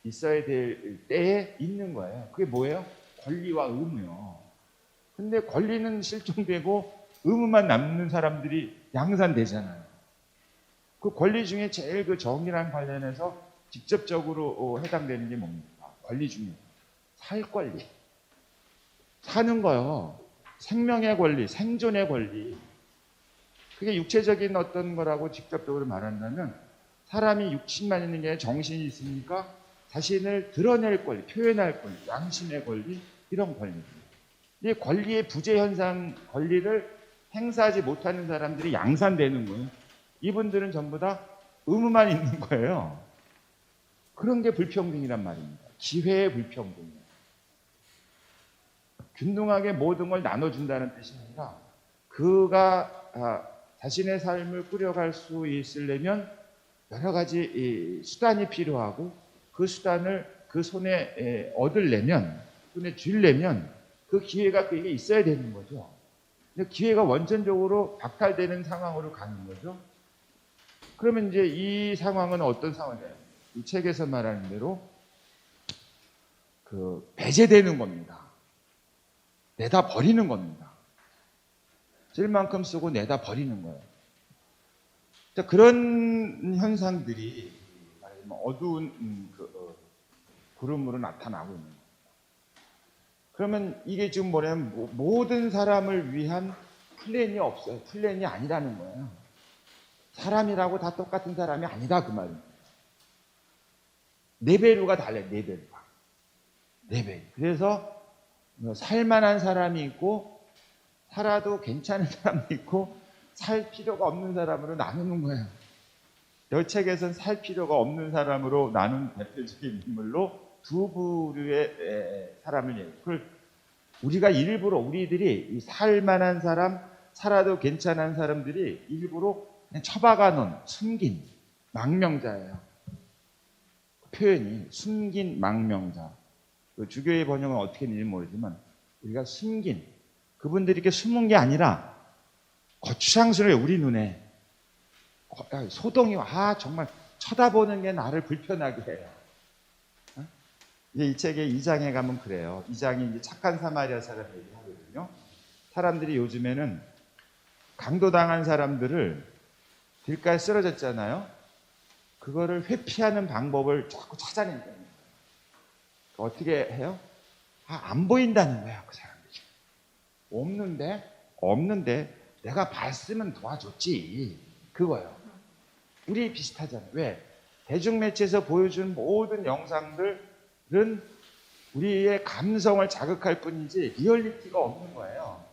있어야 될 때에 있는 거예요. 그게 뭐예요? 권리와 의무요. 근데 권리는 실종되고 의무만 남는 사람들이 양산되잖아요. 그 권리 중에 제일 그 정의랑 관련해서 직접적으로 해당되는 게 뭡니까? 권리 중에 살 권리. 사는 거요. 생명의 권리, 생존의 권리. 그게 육체적인 어떤 거라고 직접적으로 말한다면, 사람이 육신만 있는 게 아니라 정신이 있으니까 자신을 드러낼 권리, 표현할 권리, 양심의 권리, 이런 권리입니다. 이 권리의 부재 현상, 권리를 행사하지 못하는 사람들이 양산되는 거예요. 이분들은 전부 다 의무만 있는 거예요. 그런 게 불평등이란 말입니다. 기회의 불평등이에요. 균등하게 모든 걸 나눠준다는 뜻이 아니라 그가 자신의 삶을 꾸려갈 수 있으려면 여러 가지 수단이 필요하고 그 수단을 그 손에 얻으려면, 손에 쥐려면 그 기회가 그에게 있어야 되는 거죠. 근데 기회가 원천적으로 박탈되는 상황으로 가는 거죠. 그러면 이제 이 상황은 어떤 상황이에요? 이 책에서 말하는 대로 그 배제되는 겁니다. 내다 버리는 겁니다. 쓸 만큼 쓰고 내다 버리는 거예요. 그런 현상들이 어두운 구름으로 나타나고 있는 거예요. 그러면 이게 지금 뭐냐면 모든 사람을 위한 플랜이 없어요. 플랜이 아니라는 거예요. 사람이라고 다 똑같은 사람이 아니다 그 말입니다. 레벨류가 달라요. 레벨류가. 레벨. 그래서 살만한 사람이 있고 살아도 괜찮은 사람이 있고 살 필요가 없는 사람으로 나누는 거예요. 이 책에서는 살 필요가 없는 사람으로 나눈 대표적인 인물로 두 부류의 사람을 얘기해요. 그걸 우리가 일부러 우리들이 살만한 사람, 살아도 괜찮은 사람들이 일부러 그냥 처박아 놓은 숨긴 망명자예요. 표현이 숨긴 망명자. 그 주교의 번역은 어떻게 했는지 모르지만 우리가 숨긴, 그분들이 이렇게 숨은 게 아니라 거추장스러워요. 우리 눈에 소동이 정말 쳐다보는 게 나를 불편하게 해요. 이제 이 책의 2장에 가면 그래요. 2장이 이제 착한 사마리아 사람 얘기하거든요. 사람들이 요즘에는 강도당한 사람들을 길가에 쓰러졌잖아요. 그거를 회피하는 방법을 자꾸 찾아낸다는 거예요. 어떻게 해요? 안 보인다는 거야, 그 사람들이. 없는데 내가 봤으면 도와줬지. 그거요. 우리 비슷하잖아요. 왜? 대중매체에서 보여준 모든 영상들은 우리의 감성을 자극할 뿐이지 리얼리티가 없는 거예요.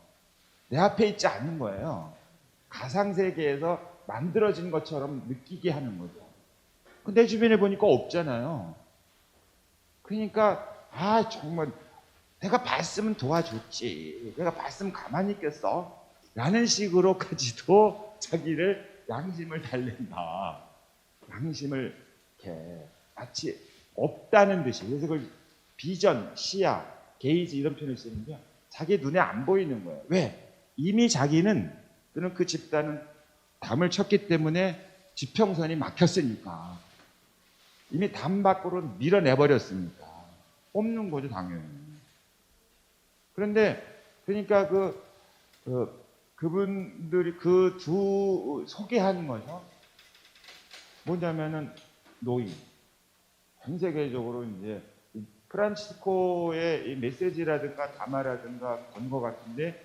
내 앞에 있지 않는 거예요. 가상세계에서 만들어진 것처럼 느끼게 하는 거죠. 내 주변에 보니까 없잖아요. 그러니까 정말 내가 봤으면 도와줬지. 내가 봤으면 가만히 있겠어. 라는 식으로까지도 자기를 양심을 달랜다. 양심을 이렇게 마치 없다는 듯이. 그래서 그걸 비전, 시야, 게이지 이런 표현을 쓰는데 자기 눈에 안 보이는 거예요. 왜? 이미 자기는 또는 그 집단은 담을 쳤기 때문에 지평선이 막혔으니까. 이미 담 밖으로 밀어내버렸으니까. 없는 거죠, 당연히. 그런데, 그러니까 그분들이 그 두 소개하는 거죠. 뭐냐면은 노인. 전 세계적으로 이제 프란치스코의 이 메시지라든가 담화라든가 권고 같은데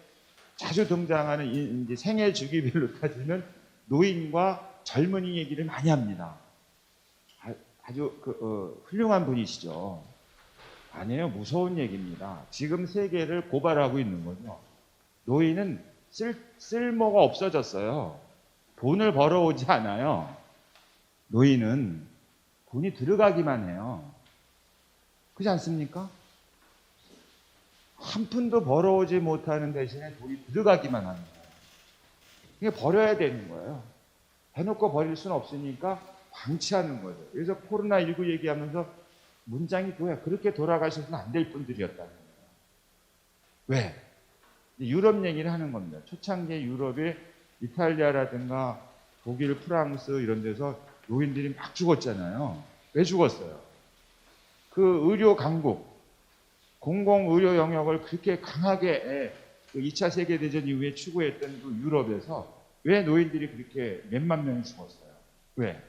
자주 등장하는 이제 생애 주기별로 따지면 노인과 젊은이 얘기를 많이 합니다. 아주 훌륭한 분이시죠. 아니에요. 무서운 얘기입니다. 지금 세계를 고발하고 있는 거죠. 노인은 쓸모가 없어졌어요. 돈을 벌어오지 않아요. 노인은 돈이 들어가기만 해요. 그렇지 않습니까? 한 푼도 벌어오지 못하는 대신에 돈이 들어가기만 하는 거예요. 이게 버려야 되는 거예요. 해놓고 버릴 수는 없으니까 방치하는 거죠. 그래서 코로나19 얘기하면서 문장이 뭐야? 그렇게 돌아가셔서는 안 될 분들이었다는 거예요. 왜? 유럽 얘기를 하는 겁니다. 초창기에 유럽에 이탈리아라든가 독일, 프랑스 이런 데서 노인들이 막 죽었잖아요. 왜 죽었어요? 그 의료 강국, 공공의료 영역을 그렇게 강하게 2차 세계대전 이후에 추구했던 그 유럽에서 왜 노인들이 그렇게 몇만 명이 죽었어요? 왜?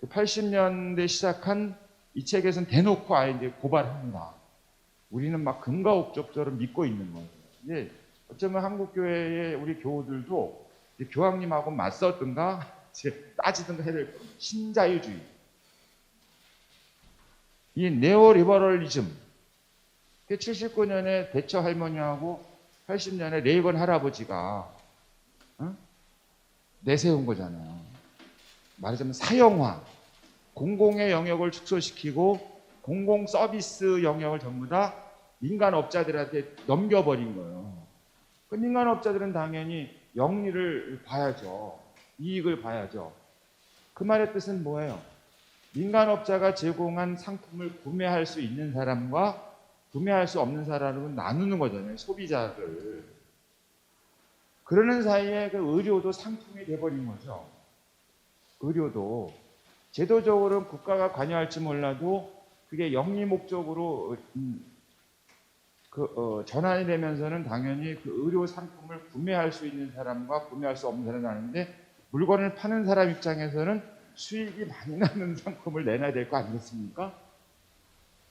80년대 시작한 이 책에서는 대놓고 아예 이제 고발합니다. 우리는 막 금가옥적처럼 믿고 있는 거예요. 근데 어쩌면 한국교회의 우리 교우들도 교황님하고 맞섰든가 따지든가 해야 될 겁니다. 신자유주의. 이 네오리버럴리즘. 79년에 대처 할머니하고 80년에 레이건 할아버지가 내세운 거잖아요. 말하자면 사형화, 공공의 영역을 축소시키고 공공 서비스 영역을 전부 다 민간업자들한테 넘겨버린 거예요. 그 민간업자들은 당연히 영리를 봐야죠. 이익을 봐야죠. 그 말의 뜻은 뭐예요? 민간업자가 제공한 상품을 구매할 수 있는 사람과 구매할 수 없는 사람을 나누는 거잖아요. 소비자를. 그러는 사이에 그 의료도 상품이 돼버린 거죠. 의료도. 제도적으로는 국가가 관여할지 몰라도 그게 영리 목적으로 전환이 되면서는 당연히 그 의료 상품을 구매할 수 있는 사람과 구매할 수 없는 사람이 나는데 물건을 파는 사람 입장에서는 수익이 많이 나는 상품을 내놔야 될 거 아니겠습니까?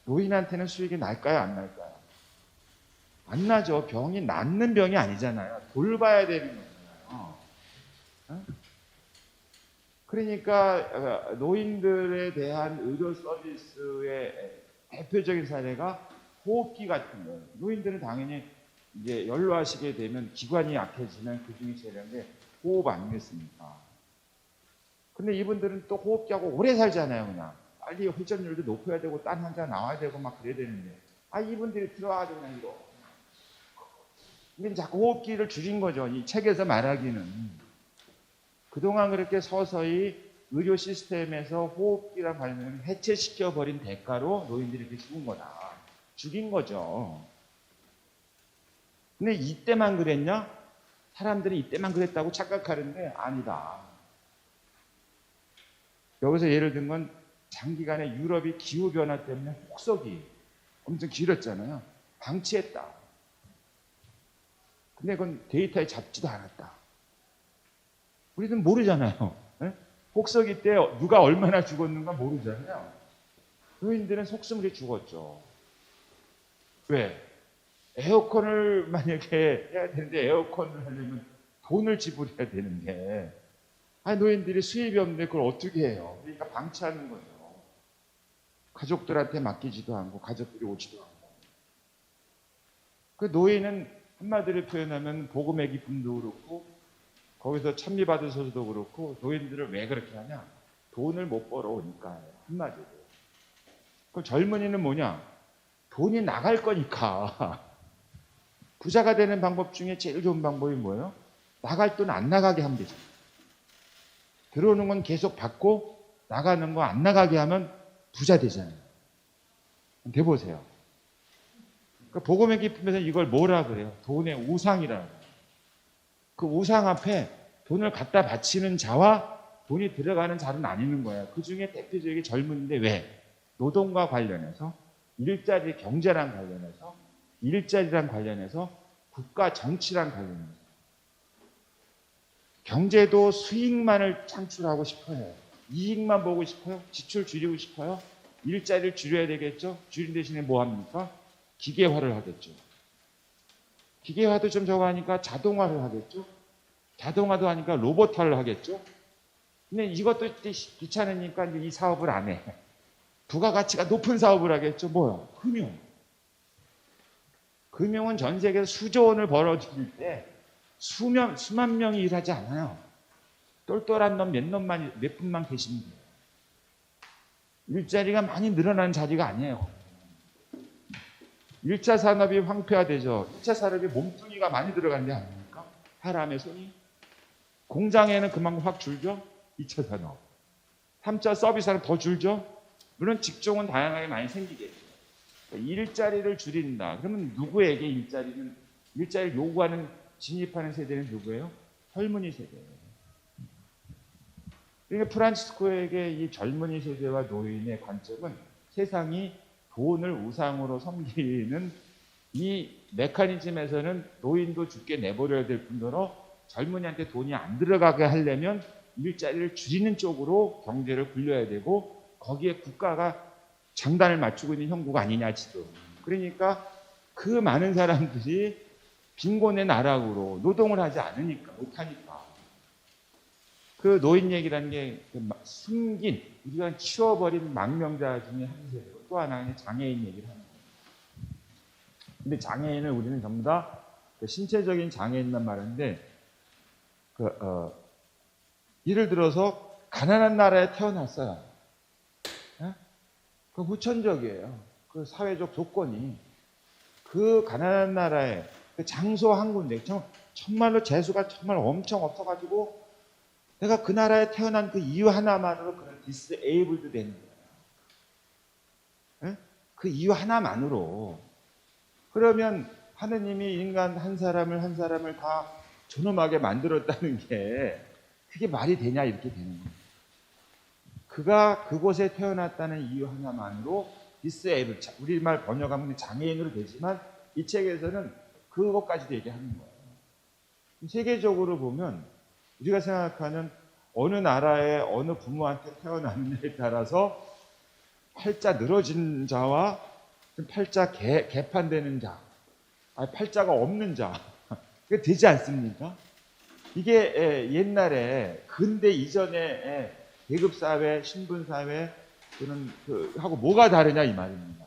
노인한테는 수익이 날까요? 안 날까요? 안 나죠. 병이 낫는 병이 아니잖아요. 돌봐야 되는 거잖아요. 그러니까 노인들에 대한 의료 서비스의 대표적인 사례가 호흡기 같은 거예요. 노인들은 당연히 이제 연로하시게 되면 기관이 약해지면 그 중에 제일 한게 호흡 아니겠습니까? 근데 이분들은 또 호흡기하고 오래 살잖아요, 그냥. 빨리 회전율도 높여야 되고, 딴 환자 나와야 되고, 막 그래야 되는데. 이분들이 들어와가지고 그냥 이거. 근데 자꾸 호흡기를 줄인 거죠. 이 책에서 말하기는. 그동안 그렇게 서서히 의료 시스템에서 호흡기랑 관련을 해체시켜버린 대가로 노인들이 이렇게 죽은 거다. 죽인 거죠. 근데 이때만 그랬냐? 사람들이 이때만 그랬다고 착각하는데 아니다. 여기서 예를 든 건 장기간에 유럽이 기후변화 때문에 폭석이 엄청 길었잖아요. 방치했다. 근데 그건 데이터에 잡지도 않았다. 우리는 모르잖아요. 네? 폭석이 때 누가 얼마나 죽었는가 모르잖아요. 노인들은 속수무리 죽었죠. 왜? 에어컨을 만약에 해야 되는데 에어컨을 하려면 돈을 지불해야 되는데 노인들이 수입이 없는데 그걸 어떻게 해요? 그러니까 방치하는 거죠. 가족들한테 맡기지도 않고 가족들이 오지도 않고. 그 노인은 한마디로 표현하면 복음의 기쁨도 그렇고 거기서 찬미받으셔서도 그렇고 노인들을 왜 그렇게 하냐? 돈을 못 벌어오니까 한마디로. 그 젊은이는 뭐냐? 돈이 나갈 거니까. 부자가 되는 방법 중에 제일 좋은 방법이 뭐예요? 나갈 돈 안 나가게 하면 되죠. 들어오는 건 계속 받고 나가는 거 안 나가게 하면 부자 되잖아요. 돼보세요. 그러니까 복음의 기쁨에서 이걸 뭐라 그래요? 돈의 우상이라고. 그 우상 앞에 돈을 갖다 바치는 자와 돈이 들어가는 자는 나뉘는 거예요. 그 중에 대표적인 젊은인데 왜? 노동과 관련해서 일자리 경제랑 관련해서 일자리랑 관련해서 국가 정치랑 관련해서 경제도 수익만을 창출하고 싶어요. 이익만 보고 싶어요. 지출 줄이고 싶어요. 일자리를 줄여야 되겠죠. 줄인 대신에 뭐 합니까? 기계화를 하겠죠. 기계화도 좀 저거 하니까 자동화를 하겠죠. 자동화도 하니까 로봇화를 하겠죠. 근데 이것도 귀찮으니까 이제 이 사업을 안 해. 부가가치가 높은 사업을 하겠죠. 뭐요? 금융. 금융은 전 세계에서 수조 원을 벌어들일 때 수만 명이 일하지 않아요. 똘똘한 놈 몇 분만 계시면 돼요. 일자리가 많이 늘어나는 자리가 아니에요. 1차 산업이 황폐화되죠. 2차 산업이 몸뚱이가 많이 들어가는 게 아닙니까? 사람의 손이. 공장에는 그만큼 확 줄죠. 2차 산업. 3차 서비스는 더 줄죠. 물론 직종은 다양하게 많이 생기겠죠. 일자리를 줄인다. 그러면 누구에게 일자리를 요구하는, 진입하는 세대는 누구예요? 젊은이 세대예요. 그러니까 프란치스코에게 이 젊은이 세대와 노인의 관점은 세상이 돈을 우상으로 섬기는 이 메커니즘에서는 노인도 죽게 내버려야 될 뿐더러 젊은이한테 돈이 안 들어가게 하려면 일자리를 줄이는 쪽으로 경제를 굴려야 되고 거기에 국가가 장단을 맞추고 있는 형국가 아니냐 지금. 그러니까 그 많은 사람들이 빈곤의 나락으로 노동을 하지 않으니까, 못하니까. 그 노인 얘기라는 게 숨긴, 우리가 치워버린 망명자 중에 한 세대고 또 하나는 장애인 얘기를 하는 거예요. 근데 장애인을 우리는 전부 다 신체적인 장애인만 말하는데 예를 들어서 가난한 나라에 태어났어요. 예? 그 후천적이에요. 그 사회적 조건이. 그 가난한 나라에 그 장소 한 군데, 정말로 재수가 정말 엄청 없어가지고 내가 그 나라에 태어난 그 이유 하나만으로 그런 디스에이블드 되는 거예요. 예? 그 이유 하나만으로. 그러면 하느님이 인간 한 사람을 다 존엄하게 만들었다는 게 그게 말이 되냐 이렇게 되는 거예요. 그가 그곳에 태어났다는 이유 하나만으로 디스에이블, 우리말 번역하면 장애인으로 되지만 이 책에서는 그것까지도 얘기하는 거예요. 세계적으로 보면 우리가 생각하는 어느 나라에 어느 부모한테 태어났느냐에 따라서 팔자 늘어진 자와 팔자 개판되는 자, 팔자가 없는 자, 그게 되지 않습니까? 이게 옛날에 근대 이전에 계급사회, 신분사회 하고 뭐가 다르냐 이 말입니다.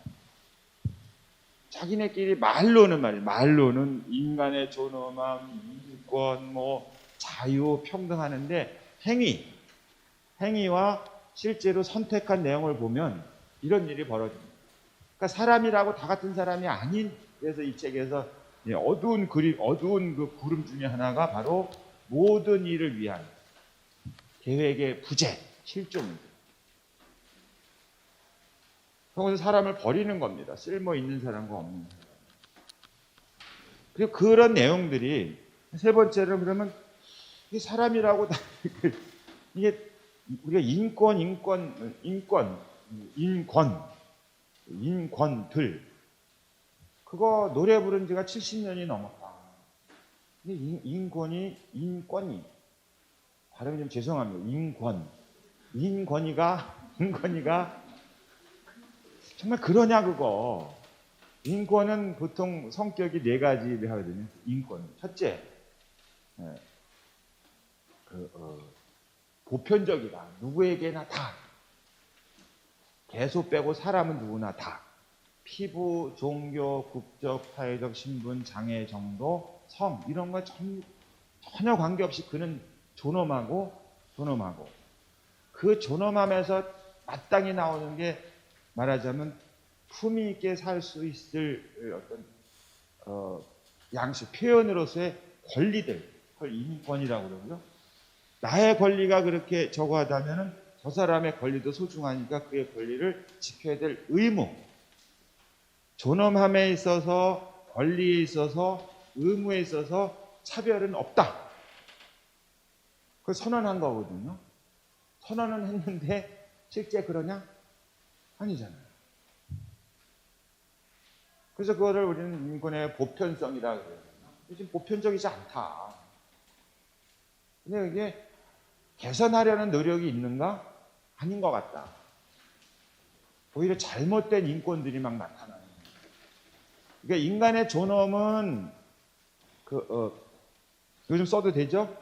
자기네끼리 말로는 인간의 존엄함, 인권, 자유, 평등하는데 행위와 실제로 선택한 내용을 보면 이런 일이 벌어집니다. 그러니까 사람이라고 다 같은 사람이 아닌, 그래서 이 책에서 어두운 그 구름 중에 하나가 바로 모든 일을 위한 계획의 부재, 실종입니다. 그래서 사람을 버리는 겁니다. 쓸모 있는 사람과 없는 사람. 그리고 그런 내용들이 세 번째로 그러면 이게 사람이라고 이게 우리가 인권들 그거 노래 부른 지가 70년이 넘었다. 인권이 발음이 좀 죄송합니다. 인권이가 정말 그러냐 그거. 인권은 보통 성격이 네 가지를 하거든요. 인권 첫째, 보편적이다. 누구에게나 다. 개소 빼고 사람은 누구나 다. 피부, 종교, 국적, 사회적 신분, 장애 정도, 성 이런 거 전혀 관계없이 그는 존엄하고 그 존엄함에서 마땅히 나오는 게 말하자면 품위 있게 살 수 있을 어떤 양식 표현으로서의 권리들, 그걸 인권이라고 그러고요. 나의 권리가 그렇게 저거하다면은 저 사람의 권리도 소중하니까 그의 권리를 지켜야 될 의무. 존엄함에 있어서, 권리에 있어서, 의무에 있어서 차별은 없다. 그걸 선언한 거거든요. 선언은 했는데 실제 그러냐? 아니잖아요. 그래서 그거를 우리는 인권의 보편성이라고 그래요. 지금 보편적이지 않다. 근데 이게 개선하려는 노력이 있는가? 아닌 것 같다. 오히려 잘못된 인권들이 막 나타나는 거예요. 그러니까 인간의 존엄은 요즘 써도 되죠?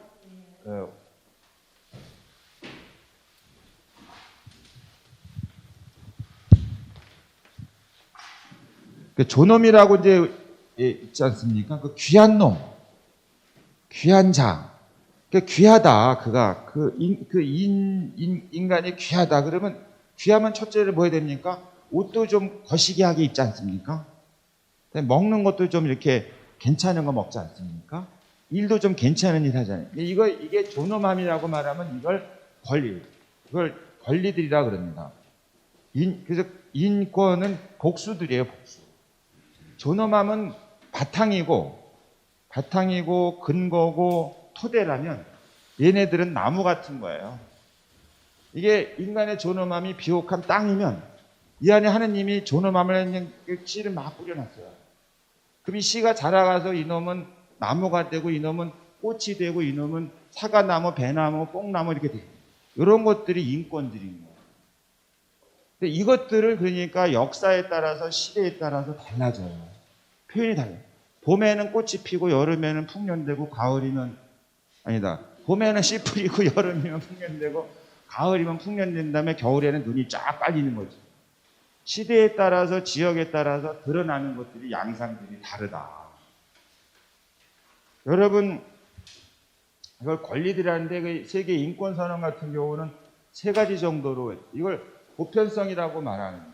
그 존엄이라고 이제 있지 않습니까? 그 귀한 놈, 귀한 자, 그 귀하다. 인간이 귀하다. 그러면 귀하면 첫째를 뭐 해야 됩니까? 옷도 좀 거시기하게 입지 않습니까? 먹는 것도 좀 이렇게 괜찮은 거 먹지 않습니까? 일도 좀 괜찮은 일 하잖아요. 이게 존엄함이라고 말하면 이걸 권리들이라 그럽니다. 그래서 인권은 복수들이에요, 복수. 존엄함은 바탕이고 근거고 토대라면 얘네들은 나무 같은 거예요. 이게 인간의 존엄함이 비옥한 땅이면 이 안에 하느님이 존엄함을 했는 씨를 막 뿌려놨어요. 그럼 이 씨가 자라가서 이놈은 나무가 되고 이놈은 꽃이 되고 이놈은 사과나무, 배나무, 뽕나무 이렇게 돼요. 이런 것들이 인권들인 거예요. 근데 이것들을 그러니까 역사에 따라서 시대에 따라서 달라져요. 표현이 달라요. 봄에는 꽃이 피고 여름에는 풍년되고 가을이면 봄에는 씨 뿌리고 여름이면 풍년되고 가을이면 풍년된 다음에 겨울에는 눈이 쫙 깔리는 거죠. 시대에 따라서 지역에 따라서 드러나는 것들이 양상들이 다르다. 여러분 이걸 권리들이라는데 그 세계 인권선언 같은 경우는 세 가지 정도로 이걸 보편성이라고 말하는 거예요.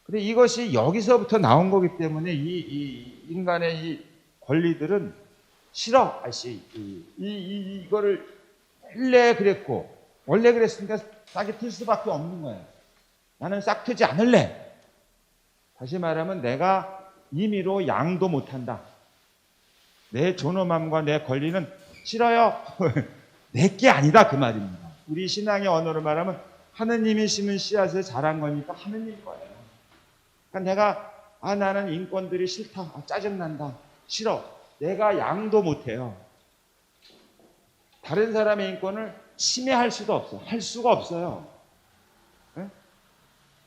근데 이것이 여기서부터 나온 거기 때문에 이 인간의 이 권리들은 싫어, 아씨. 이거를 원래 그랬으니까 싹이 틀 수밖에 없는 거예요. 나는 싹 트지 않을래. 다시 말하면 내가 임의로 양도 못한다. 내 존엄함과 내 권리는 싫어요. 내게 아니다 그 말입니다. 우리 신앙의 언어로 말하면 하느님이 심은 씨앗을 자란 거니까 하느님 거예요. 그러니까 내가 나는 인권들이 싫다. 짜증난다. 싫어. 내가 양도 못해요. 다른 사람의 인권을 침해할 수도 없어. 할 수가 없어요. 네?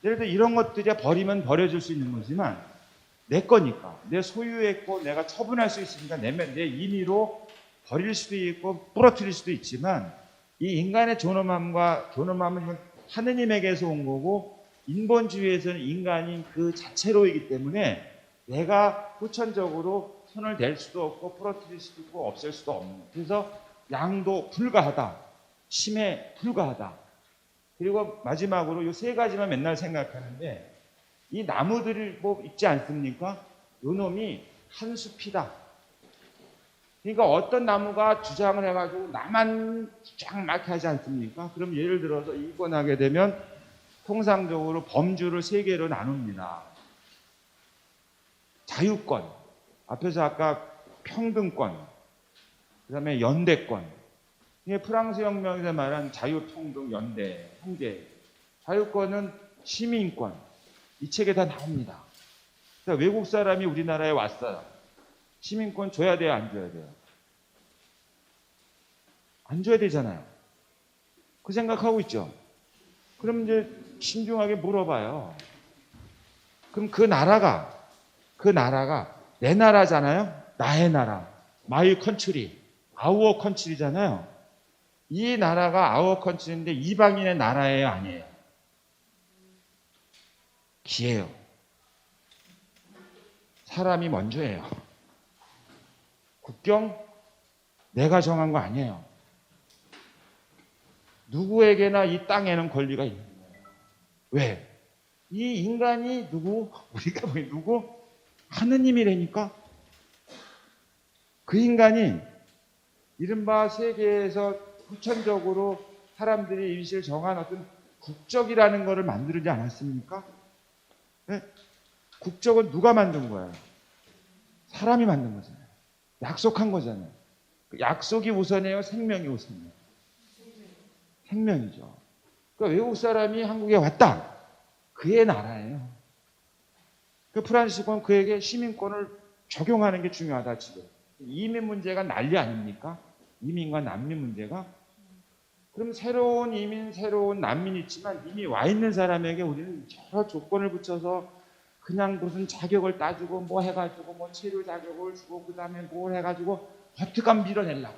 예를 들어 이런 것들이 버리면 버려줄 수 있는 거지만 내 거니까 내 소유했고 내가 처분할 수 있으니까 내 임의로 버릴 수도 있고 부러뜨릴 수도 있지만 이 인간의 존엄함은 하느님에게서 온 거고 인본주의에서는 인간이 그 자체로이기 때문에 내가 후천적으로 손을 댈 수도 없고 부러뜨릴 수도 없고 없앨 수도 없는 거예요. 그래서 양도 불가하다. 심해 불가하다. 그리고 마지막으로 이 세 가지만 맨날 생각하는데 이 나무들이 뭐 있지 않습니까? 요 놈이 한 숲이다. 그러니까 어떤 나무가 주장을 해가지고 나만 주장 막 하지 않습니까? 그럼 예를 들어서 인권하게 되면 통상적으로 범주를 세 개로 나눕니다. 자유권, 앞에서 아까 평등권, 그 다음에 연대권. 이게 프랑스 혁명에서 말한 자유, 평등, 연대, 형제. 자유권은 시민권. 이 책에 다 나옵니다. 그러니까 외국 사람이 우리나라에 왔어요. 시민권 줘야 돼요, 안 줘야 돼요? 안 줘야 되잖아요. 그 생각하고 있죠. 그럼 이제 신중하게 물어봐요. 그럼 그 나라가 내 나라잖아요. 나의 나라, 마이 컨트리, 아우어 컨트리잖아요. 이 나라가 아우어 컨트리인데 이방인의 나라예요, 아니에요? 기예요. 사람이 먼저예요. 국경 내가 정한 거 아니에요. 누구에게나 이 땅에는 권리가 있는 거예요. 왜? 이 인간이 우리가 누구? 하느님이라니까? 그 인간이 이른바 세계에서 후천적으로 사람들이 임시를 정한 어떤 국적이라는 것을 만들지 않았습니까? 네? 국적은 누가 만든 거예요? 사람이 만든 거잖아요. 약속한 거잖아요. 약속이 우선이에요? 생명이 우선이에요? 생명이죠. 그러니까 외국 사람이 한국에 왔다. 그의 나라예요. 그 프란시스코는 그에게 시민권을 적용하는 게 중요하다 지금. 이민 문제가 난리 아닙니까? 이민과 난민 문제가. 그럼 새로운 이민, 새로운 난민이 있지만 이미 와 있는 사람에게 우리는 여러 조건을 붙여서 그냥 무슨 자격을 따주고 뭐 해가지고 뭐 체류 자격을 주고 그 다음에 뭘 해가지고 어떻게 하면 밀어내려고.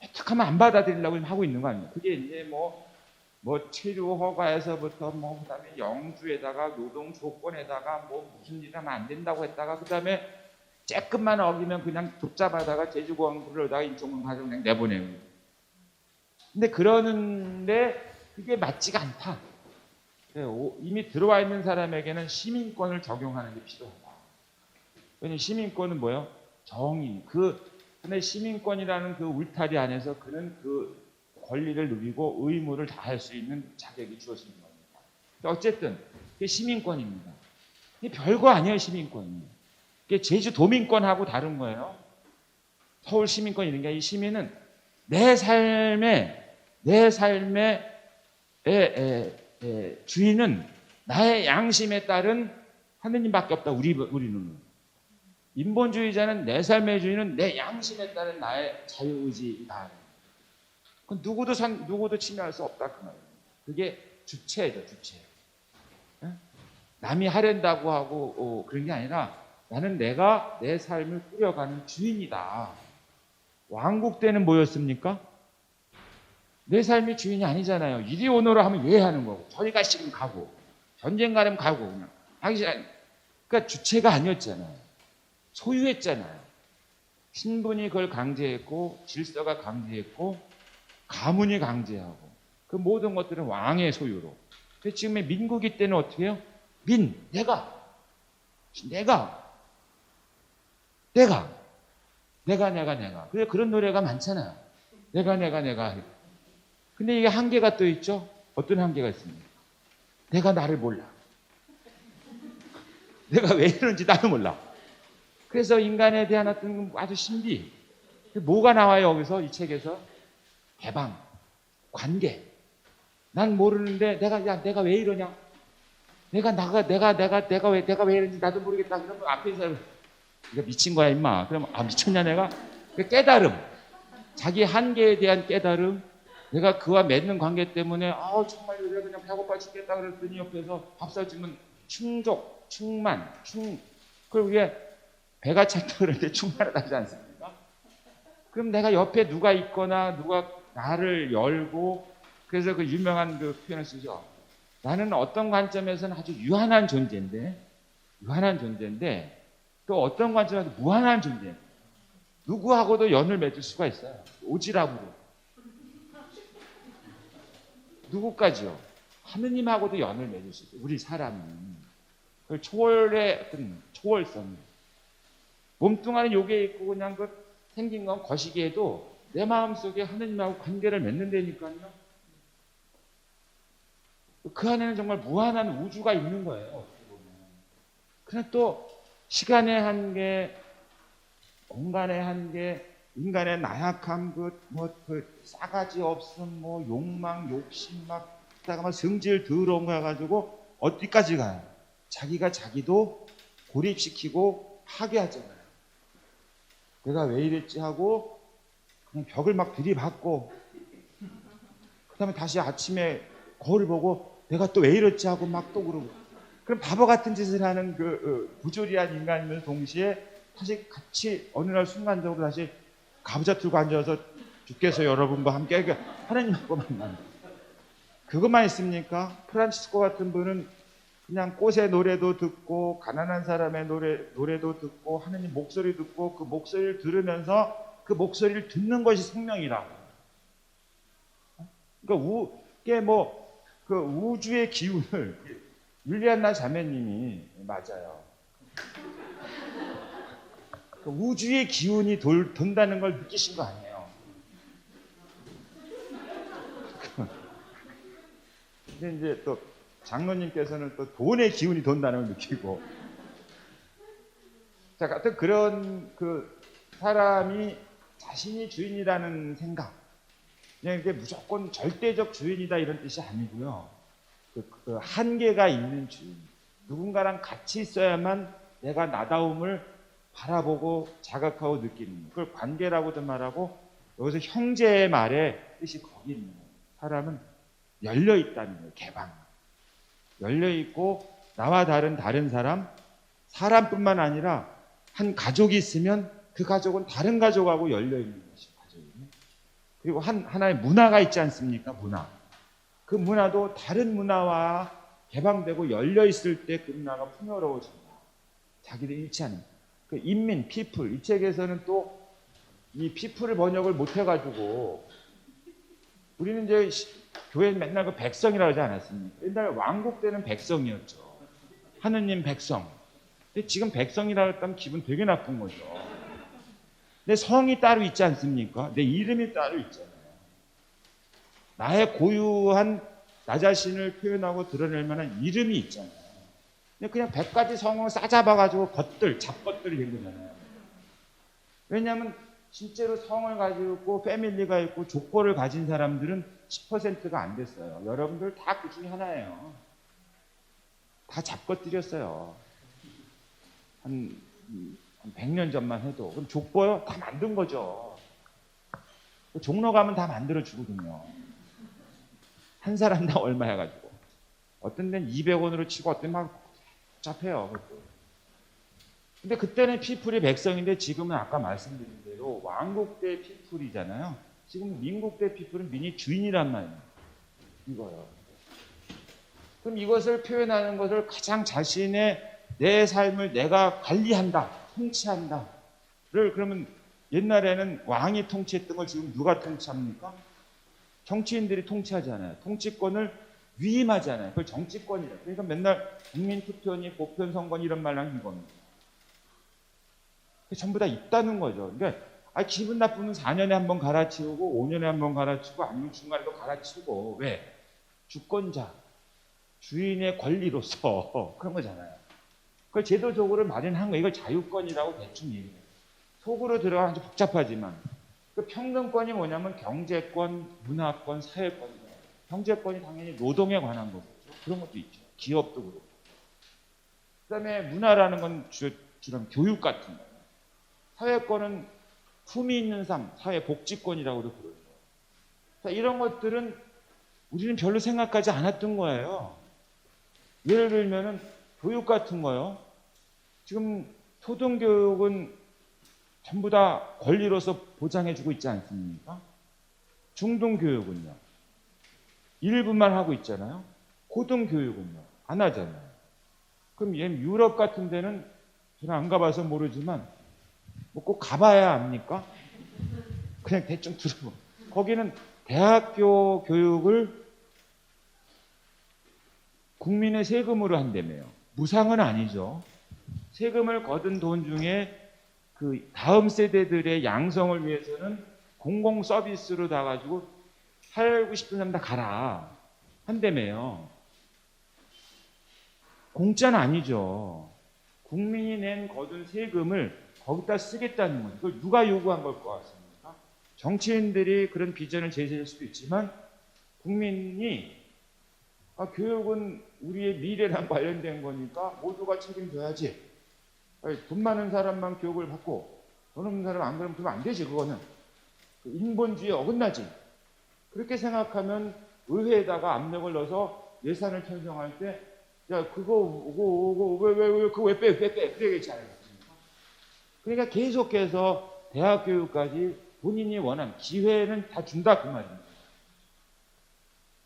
어떻게 하면 안 받아들이려고 하고 있는 거 아니에요. 그게 이제 뭐 체류 허가에서부터 뭐 그다음에 영주에다가 노동 조건에다가 뭐 무슨 일 하면 안 된다고 했다가 그다음에 쬐끔만 어기면 그냥 붙잡아다가 제주공항 불러다가 인천공 가서 그냥 내보내요. 근데 그러는데 그게 맞지가 않다. 이미 들어와 있는 사람에게는 시민권을 적용하는 게 필요하다. 왜냐하면 시민권은 뭐예요? 정의. 근데 시민권이라는 그 울타리 안에서 그는 그 권리를 누리고 의무를 다할 수 있는 자격이 주어지는 겁니다. 어쨌든 그게 시민권입니다. 이게 별거 아니에요, 시민권이. 이게 제주 도민권하고 다른 거예요. 서울 시민권이 있는 게 이 시민은 내 삶의 주인은 나의 양심에 따른 하느님밖에 없다. 우리는. 인본주의자는 내 삶의 주인은 내 양심에 따른 나의 자유의지이다. 그건 누구도 침해할 수 없다 그 말이에요. 그게 주체죠, 주체. 남이 하랜다고 하고 그런 게 아니라 나는 내가 내 삶을 꾸려가는 주인이다. 왕국 때는 뭐였습니까? 내 삶이 주인이 아니잖아요. 이리 오너라 하면 왜 하는 거고, 저리 가시면 가고, 전쟁 가려면 가고, 그냥 하기 싫어. 그러니까 주체가 아니었잖아요. 소유했잖아요. 신분이 그걸 강제했고, 질서가 강제했고, 가문이 강제하고 그 모든 것들은 왕의 소유로. 그래서 지금의 민국이 때는 어떻게 해요? 내가 그래 그런 노래가 많잖아요. 내가. 근데 이게 한계가 또 있죠. 어떤 한계가 있습니까? 내가 나를 몰라. 내가 왜 이런지 나도 몰라. 그래서 인간에 대한 어떤 아주 신비. 뭐가 나와요 여기서 이 책에서? 개방, 관계. 난 모르는데 내가 왜 이러냐? 내가 왜 이러는지 나도 모르겠다. 그러면 앞에 있는 사람 네가 미친 거야 임마. 그러면 미쳤냐 내가? 그 깨달음, 자기 한계에 대한 깨달음. 내가 그와 맺는 관계 때문에 정말 내가 그냥 배고파 죽겠다 그랬더니 옆에서 밥 사주면 충족, 충만, 그리고 이게 배가 찼다 그럴 때 충만하다지 않습니까? 그럼 내가 옆에 누가 있거나 누가 나를 열고, 그래서 그 유명한 그 표현을 쓰죠. 나는 어떤 관점에서는 아주 유한한 존재인데 또 어떤 관점에서 무한한 존재. 누구하고도 연을 맺을 수가 있어요. 오지랖으로. 누구까지요? 하느님하고도 연을 맺을 수 있어요. 우리 사람은. 그 초월의 어떤 초월성. 몸뚱아리 요게 있고 그냥 그 생긴 건 거시기에도 내 마음속에 하느님하고 관계를 맺는다니까요. 그 안에는 정말 무한한 우주가 있는 거예요. 그런데 또 시간의 한계, 공간의 한계, 인간의 나약함, 그 싸가지 없음, 욕망, 욕심 다가 성질 더러운 거 해가지고 어디까지 가요? 자기가 자기도 고립시키고 파괴하잖아요. 내가 왜 이랬지 하고 그냥 벽을 막 들이받고, 그 다음에 다시 아침에 거울을 보고 내가 또 왜 이랬지 하고 막 또 그러고. 그럼 바보 같은 짓을 하는 그 부조리한 인간임을 동시에 다시 같이 어느 날 순간적으로 다시 가부좌 들고 앉아서 주께서 여러분과 함께 하나님하고 만나는. 그것만 있습니까? 프란치스코 같은 분은 그냥 꽃의 노래도 듣고 가난한 사람의 노래도 듣고 하나님 목소리 듣고 그 목소리를 들으면서 그 목소리를 듣는 것이 생명이라고. 그러니까 이게 그 우주의 기운을 율리안나 자매님이 맞아요. 그 우주의 기운이 돈다는 걸 느끼신 거 아니에요. 근데 이제 또 장로님께서는 또 돈의 기운이 돈다는 걸 느끼고. 자, 같은 그런 그 사람이 자신이 주인이라는 생각. 그냥 이게 무조건 절대적 주인이다 이런 뜻이 아니고요. 그 한계가 있는 주인. 누군가랑 같이 있어야만 내가 나다움을 바라보고 자각하고 느끼는 거. 그걸 관계라고도 말하고, 여기서 형제의 말의 뜻이 거기 있는 거예요. 사람은 열려 있다는 거예요. 개방. 열려 있고 나와 다른 사람뿐만 아니라 한 가족이 있으면 그 가족은 다른 가족하고 열려 있는 것이 가족이에요. 그리고 하나의 문화가 있지 않습니까? 문화. 그 문화도 다른 문화와 개방되고 열려 있을 때 그 문화가 풍요로워집니다. 자기를 잃지 않는. 그 인민, 피플. 이 책에서는 또 이 피플을 번역을 못 해가지고, 우리는 이제 교회 맨날 그 백성이라고 하지 않았습니까? 옛날 왕국 때는 백성이었죠. 하느님 백성. 근데 지금 백성이라고 했다면 기분 되게 나쁜 거죠. 내 성이 따로 있지 않습니까? 내 이름이 따로 있잖아요. 나의 고유한 나 자신을 표현하고 드러낼 만한 이름이 있잖아요. 근데 그냥 100가지 성을 싸잡아가지고 잡것들이 된 거잖아요. 왜냐하면 실제로 성을 가지고 있고 패밀리가 있고 족보를 가진 사람들은 10%가 안 됐어요. 여러분들 다 그 중에 하나예요. 다 잡것들이었어요. 한 100년 전만 해도. 그럼 족보요? 다 만든 거죠. 종로 가면 다 만들어 주거든요. 한 사람당 얼마 해가지고. 어떤 데는 200원으로 치고 어떤 데는 막 복잡해요. 근데 그때는 피플이 백성인데 지금은 아까 말씀드린 대로 왕국 때 피플이잖아요. 지금 민국 때 피플은 민이 주인이란 말이에요. 이거요. 그럼 이것을 표현하는 것을 가장 자신의 내 삶을 내가 관리한다, 통치한다를, 그러면 옛날에는 왕이 통치했던 걸 지금 누가 통치합니까? 정치인들이 통치하잖아요. 통치권을 위임하잖아요. 그걸 정치권이라. 그러니까 맨날 국민투표니 보편선거니 이런 말 하는 겁니다. 전부 다 있다는 거죠. 그러니까 기분 나쁘면 4년에 한 번 갈아치우고 5년에 한 번 갈아치우고 아니면 중간에도 갈아치우고. 왜? 주권자, 주인의 권리로서 그런 거잖아요. 그걸 제도적으로 마련한 거. 이걸 자유권이라고 대충 얘기해요. 속으로 들어가면 아주 복잡하지만 그 평등권이 뭐냐면 경제권, 문화권, 사회권. 경제권이 당연히 노동에 관한 거겠죠. 그런 것도 있죠. 기업도 그렇고. 그다음에 문화라는 건 주로 교육 같은 거예요. 사회권은 품위 있는 삶, 사회복지권이라고 부르는 거예요. 이런 것들은 우리는 별로 생각하지 않았던 거예요. 예를 들면은 교육 같은 거요. 지금 초등교육은 전부 다 권리로서 보장해주고 있지 않습니까? 중등교육은요. 일부만 하고 있잖아요. 고등교육은요. 안 하잖아요. 그럼 유럽 같은 데는 저는 안 가봐서 모르지만 뭐 꼭 가봐야 압니까? 그냥 대충 들어보. 거기는 대학교 교육을 국민의 세금으로 한다며요. 무상은 아니죠. 세금을 거둔 돈 중에 그 다음 세대들의 양성을 위해서는 공공 서비스로 다 가지고 살고 싶은 사람 다 가라 한다며요. 공짜는 아니죠. 국민이 낸 거둔 세금을 거기다 쓰겠다는 거죠. 그걸 누가 요구한 걸 것 같습니까? 정치인들이 그런 비전을 제시할 수도 있지만 국민이 교육은 우리의 미래랑 관련된 거니까 모두가 책임져야지. 돈 많은 사람만 교육을 받고 돈 없는 사람 안 그러면 안 되지. 그거는 인본주의에 어긋나지. 그렇게 생각하면 의회에다가 압력을 넣어서 예산을 편성할 때 야 그거 왜 빼 그래야겠지 않습니까? 그러니까 계속해서 대학 교육까지 본인이 원하는 기회는 다 준다 그 말입니다.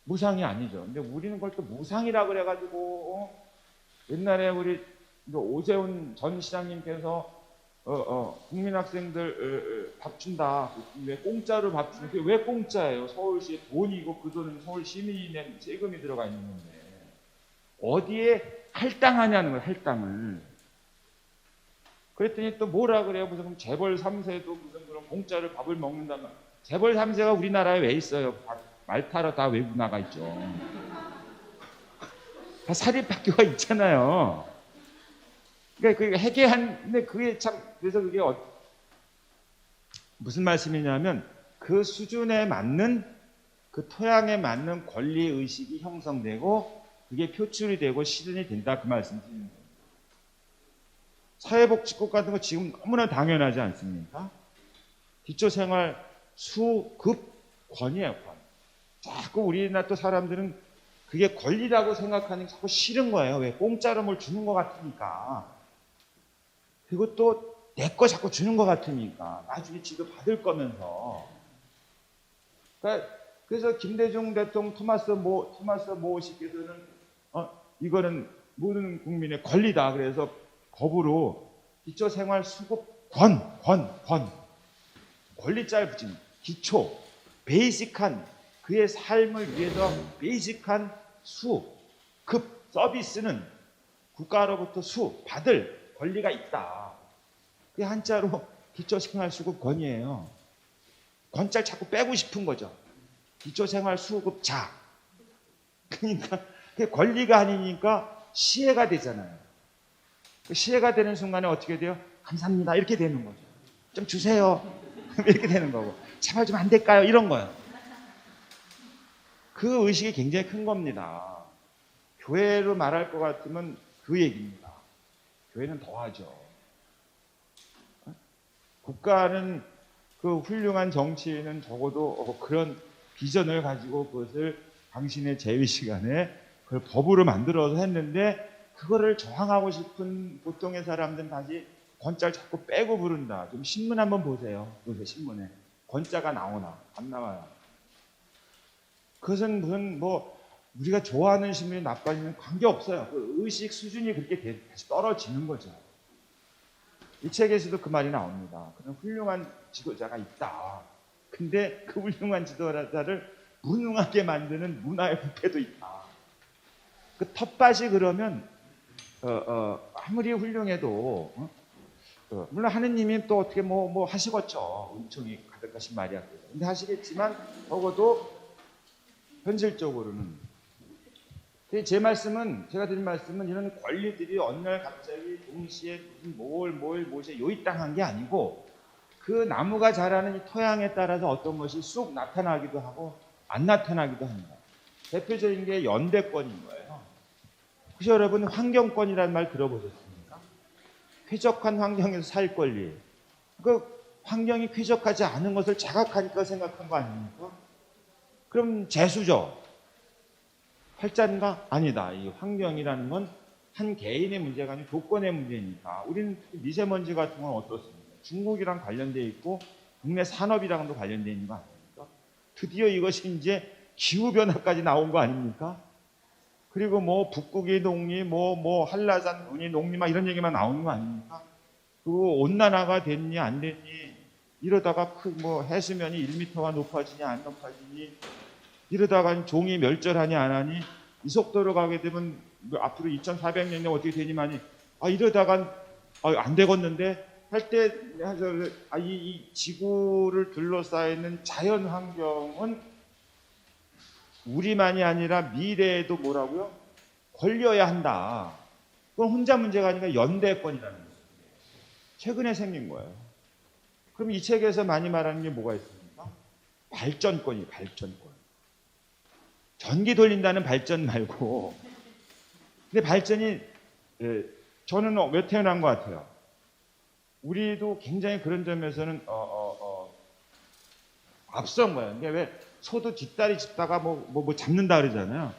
무상이 아니죠. 근데 우리는 그걸 또 무상이라 그래가지고 옛날에 우리 오세훈 전 시장님께서 국민 학생들 밥 준다. 왜 공짜로 밥 주는 게 왜 공짜예요? 서울시의 돈이고 그 돈은 서울 시민이 낸 세금이 들어가 있는 건데 어디에 할당하냐는 거예요. 할당을. 그랬더니 또 뭐라 그래요? 무슨 재벌 3세도 무슨 그런 공짜로 밥을 먹는다면 재벌 3세가 우리나라에 왜 있어요? 말타러 다 외국 나가 있죠. 다 사립학교가 있잖아요. 그러니까 그게 해계한데 그게 참 그래서 그게 무슨 말씀이냐면 그 수준에 맞는 그 토양에 맞는 권리 의식이 형성되고 그게 표출이 되고 실현이 된다 그 말씀드리는 거예요. 사회복지국 같은 거 지금 너무나 당연하지 않습니까? 기초생활 수급권이에요. 권. 자꾸 우리나라 또 사람들은 그게 권리라고 생각하는 게 자꾸 싫은 거예요. 왜? 공짜로 뭘 주는 것 같으니까. 그리고 또 내 거 자꾸 주는 것 같으니까. 나중에 지도 받을 거면서. 그러니까 그래서 김대중 대통령 토마스 모 씨께서는 이거는 모든 국민의 권리다. 그래서 법으로 기초생활수급권 권리자를 붙인 기초 베이직한 그의 삶을 위해서 베이직한 급 서비스는 국가로부터 받을 권리가 있다. 그게 한자로 기초생활수급권이에요. 권자를 자꾸 빼고 싶은 거죠. 기초생활수급자. 그러니까 그게 권리가 아니니까 시혜가 되잖아요. 시혜가 되는 순간에 어떻게 돼요? 감사합니다. 이렇게 되는 거죠. 좀 주세요. 이렇게 되는 거고. 제발 좀 안 될까요? 이런 거예요. 그 의식이 굉장히 큰 겁니다. 교회로 말할 것 같으면 그 얘기입니다. 교회는 더하죠. 국가는 그 훌륭한 정치인은 적어도 그런 비전을 가지고 그것을 당신의 재위 시간에 그걸 법으로 만들어서 했는데 그거를 저항하고 싶은 보통의 사람들은 다시 권자를 자꾸 빼고 부른다. 좀 신문 한번 보세요. 요새 신문에 권자가 나오나 안 나와요. 그것은 무슨 우리가 좋아하는 신문이 나빠지면 관계없어요. 그 의식 수준이 그렇게 다시 떨어지는 거죠. 이 책에서도 그 말이 나옵니다. 그런 훌륭한 지도자가 있다. 근데 그 훌륭한 지도자를 무능하게 만드는 문화의 부패도 있다. 그 텃밭이 그러면 아무리 훌륭해도 물론 하느님이 또 어떻게 뭐 하시겠죠. 은총이 가득하신 마리아. 근데 하시겠지만 적어도 현실적으로는 제 말씀은 제가 드린 말씀은 이런 권리들이 어느 날 갑자기 동시에 무엇이 요입당한 게 아니고 그 나무가 자라는 이 토양에 따라서 어떤 것이 쑥 나타나기도 하고 안 나타나기도 합니다. 대표적인 게 연대권인 거예요. 혹시 여러분 환경권이라는 말 들어보셨습니까? 쾌적한 환경에서 살 권리. 그 환경이 쾌적하지 않은 것을 자각하니까 생각한 거 아닙니까? 그럼 재수죠. 활자인가? 아니다. 이 환경이라는 건 한 개인의 문제가 아니고 조건의 문제니까. 우리는 미세먼지 같은 건 어떻습니까? 중국이랑 관련되어 있고 국내 산업이랑도 관련되어 있는 거 아닙니까? 드디어 이것이 이제 기후변화까지 나온 거 아닙니까? 그리고 뭐 북극의 농리, 한라산 운이 농리 막 이런 얘기만 나오는 거 아닙니까? 그 온난화가 됐니 안 됐니 이러다가 해수면이 1m가 높아지냐 안 높아지니 이러다가 종이 멸절하니 안 하니 이 속도로 가게 되면 앞으로 2400년에 어떻게 되니만이 이러다가 안 되겠는데 할 때 이 지구를 둘러싸이는 자연 환경은 우리만이 아니라 미래에도 뭐라고요? 걸려야 한다. 그건 혼자 문제가 아니라 연대권이라는 거예요. 최근에 생긴 거예요. 그럼 이 책에서 많이 말하는 게 뭐가 있습니까? 발전권이에요. 발전권. 전기 돌린다는 발전 말고 근데 발전이 저는 왜 태어난 것 같아요. 우리도 굉장히 그런 점에서는 앞선 거예요. 그러니까 왜 소도 뒷다리 짚다가 뭐 잡는다 그러잖아요.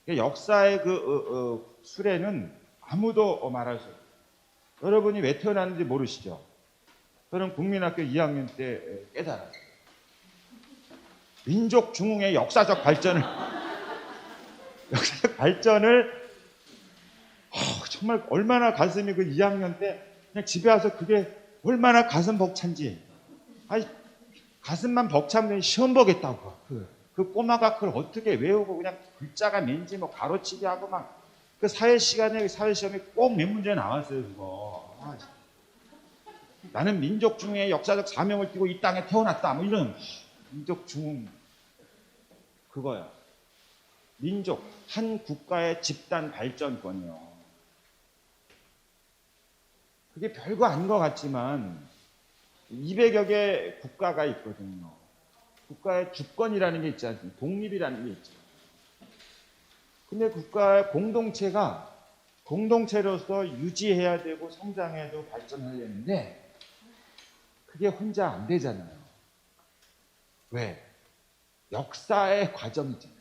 그러니까 역사의 그 수레는 아무도 말할 수 없어요. 여러분이 왜 태어났는지 모르시죠? 저는 국민학교 2학년 때 깨달았어요. 민족 중흥의 역사적 발전을 정말 얼마나 가슴이 그 2학년 때 그냥 집에 와서 그게 얼마나 가슴 벅찬지. 가슴만 벅차면 시험 보겠다고. 그 꼬마가 그걸 어떻게 외우고 그냥 글자가 뭔지 가로치기 하고 막 그 사회 시간에 사회 시험에 꼭 몇 문제 나왔어요 그거. 나는 민족 중에 역사적 사명을 띠고 이 땅에 태어났다. 뭐 이런 민족 중흥 그거야. 민족 한 국가의 집단 발전권이요. 그게 별거 아닌 것 같지만 200여 개 국가가 있거든요. 국가의 주권이라는 게 있지 않습니까? 독립이라는 게 있죠. 근데 국가의 공동체가 공동체로서 유지해야 되고 성장해도 발전하려는데 그게 혼자 안 되잖아요. 왜? 역사의 과정이잖아요.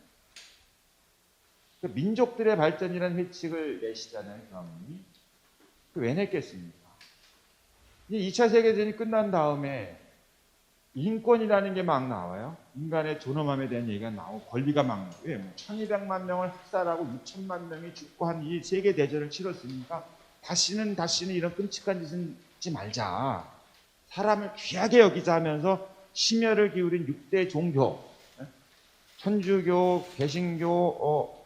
민족들의 발전이라는 회칙을 내시잖아요. 그럼이 왜 냈겠습니까? 2차 세계대전이 끝난 다음에 인권이라는 게 막 나와요. 인간의 존엄함에 대한 얘기가 나오고 권리가 막 나와요. 왜? 1200만 명을 학살하고 6천만 명이 죽고 한 이 세계대전을 치렀으니까 다시는 이런 끔찍한 짓은 하지 말자. 사람을 귀하게 여기자 하면서 심혈을 기울인 6대 종교 천주교, 개신교,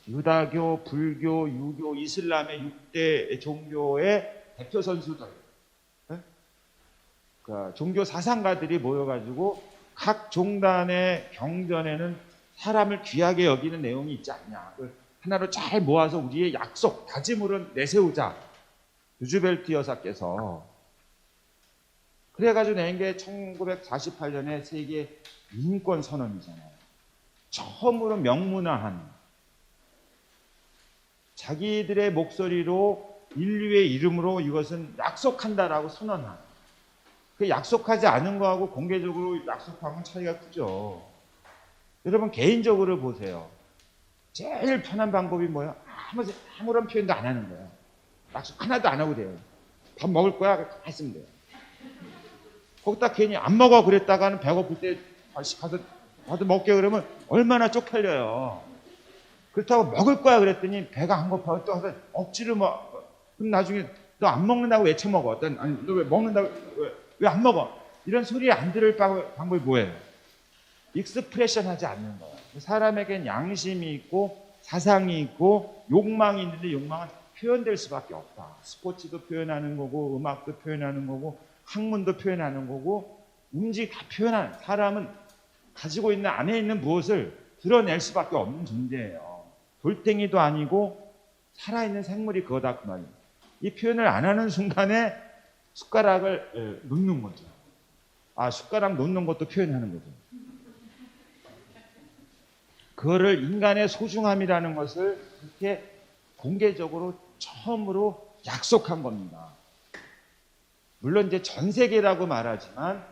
유다교, 불교, 유교, 이슬람의 6대 종교의 대표 선수들 그러니까 종교 사상가들이 모여가지고 각 종단의 경전에는 사람을 귀하게 여기는 내용이 있지 않냐. 하나로 잘 모아서 우리의 약속, 다짐으로 내세우자. 루즈벨트 여사께서 그래가지고 낸 게 1948년에 세계 인권 선언이잖아요. 처음으로 명문화한 자기들의 목소리로 인류의 이름으로 이것은 약속한다라고 선언한 그 약속하지 않은 거하고 공개적으로 약속하면 차이가 크죠. 여러분 개인적으로 보세요. 제일 편한 방법이 뭐예요? 아무런 표현도 안 하는 거예요. 약속 하나도 안 하고 돼요. 밥 먹을 거야? 했으면 돼요. 거기다 괜히 안 먹어 그랬다가는 배고플 때 가서 나도 먹게 그러면 얼마나 쪽팔려요. 그렇다고 먹을 거야 그랬더니 배가 안 고파서 또 가서 억지로 그럼 나중에 너 안 먹는다고 왜 처먹어? 아니 너 왜 먹는다고 왜 안 먹어? 이런 소리 안 들을 방법이 뭐예요? 익스프레션 하지 않는 거예요. 사람에겐 양심이 있고 사상이 있고 욕망이 있는데 욕망은 표현될 수밖에 없다. 스포츠도 표현하는 거고 음악도 표현하는 거고 학문도 표현하는 거고 움직이 다 표현하는, 사람은 가지고 있는 안에 있는 무엇을 드러낼 수밖에 없는 존재예요. 돌덩이도 아니고 살아있는 생물이 그거다 그 말이에요. 이 표현을 안 하는 순간에 숟가락을 놓는 거죠. 아, 숟가락 놓는 것도 표현하는 거죠. 그거를 인간의 소중함이라는 것을 그렇게 공개적으로 처음으로 약속한 겁니다. 물론 이제 전 세계라고 말하지만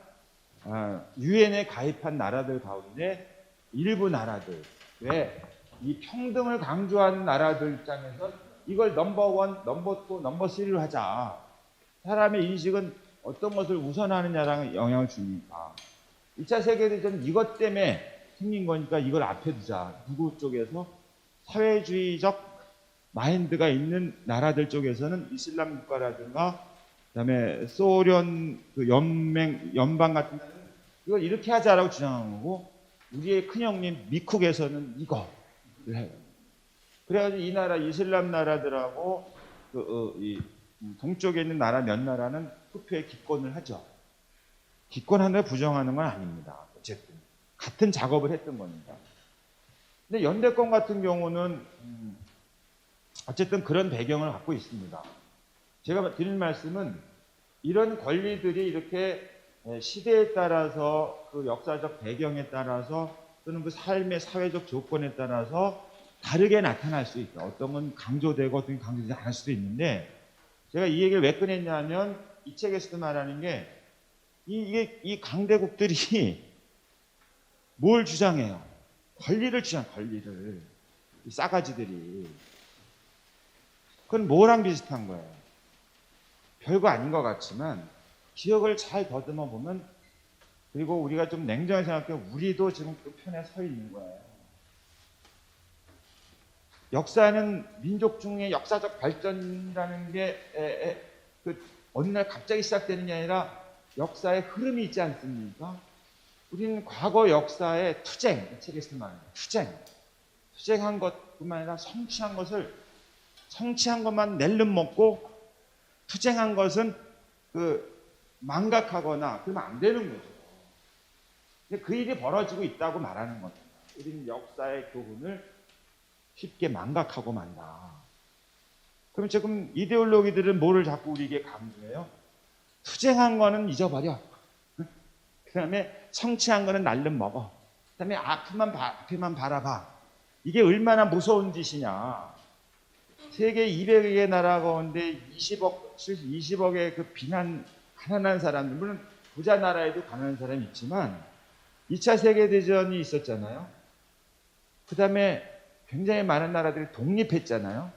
유엔에 가입한 나라들 가운데 일부 나라들, 왜 이 평등을 강조하는 나라들 입장에서 이걸 넘버 1, 넘버 2, 넘버 3로 하자. 사람의 인식은 어떤 것을 우선하느냐라는 영향을 주니까 2차 세계대전 이것 때문에 생긴 거니까 이걸 앞에 두자. 누구 쪽에서? 사회주의적 마인드가 있는 나라들 쪽에서는 이슬람 국가라든가 그다음에 소련 그 연방 같은 데는 이걸 이렇게 하자라고 주장한 거고, 우리의 큰형님 미쿡에서는 이거를 해요. 그래가지고 이 나라 이슬람 나라들하고 이 동쪽에 있는 나라 몇 나라는 투표에 기권을 하죠. 기권하는 걸 부정하는 건 아닙니다. 어쨌든 같은 작업을 했던 겁니다. 근데 연대권 같은 경우는 어쨌든 그런 배경을 갖고 있습니다. 제가 드릴 말씀은 이런 권리들이 이렇게 시대에 따라서 그 역사적 배경에 따라서 또는 그 삶의 사회적 조건에 따라서 다르게 나타날 수 있다. 어떤 건 강조되고 어떤 건 강조되지 않을 수도 있는데, 제가 이 얘기를 왜 꺼냈냐면 이 책에서도 말하는 게 이 강대국들이 뭘 주장해요? 권리를 권리를. 이 싸가지들이. 그건 뭐랑 비슷한 거예요? 별거 아닌 것 같지만 기억을 잘 더듬어 보면, 그리고 우리가 좀 냉정히 생각해 우리도 지금 그 편에 서 있는 거예요. 역사는 민족 중에 역사적 발전이라는 게 어느 날 갑자기 시작되는 게 아니라 역사의 흐름이 있지 않습니까? 우리는 과거 역사의 투쟁, 이 책에서 말합니다. 투쟁한 것뿐만 아니라 성취한 것을, 성취한 것만 낼름 먹고 투쟁한 것은 망각하거나 그러면 안 되는 거죠. 근데 그 일이 벌어지고 있다고 말하는 겁니다. 우리는 역사의 교훈을 쉽게 망각하고 만다. 그럼 지금 이데올로기들은 뭐를 자꾸 우리에게 강조해요? 투쟁한 거는 잊어버려. 그 다음에 성취한 거는 날름 먹어. 그 다음에 앞에만 바라봐. 이게 얼마나 무서운 짓이냐. 세계 200여 나라 가운데 20억의 그 가난한 사람들, 물론 부자 나라에도 가난한 사람이 있지만 2차 세계대전이 있었잖아요. 그 다음에 굉장히 많은 나라들이 독립했잖아요.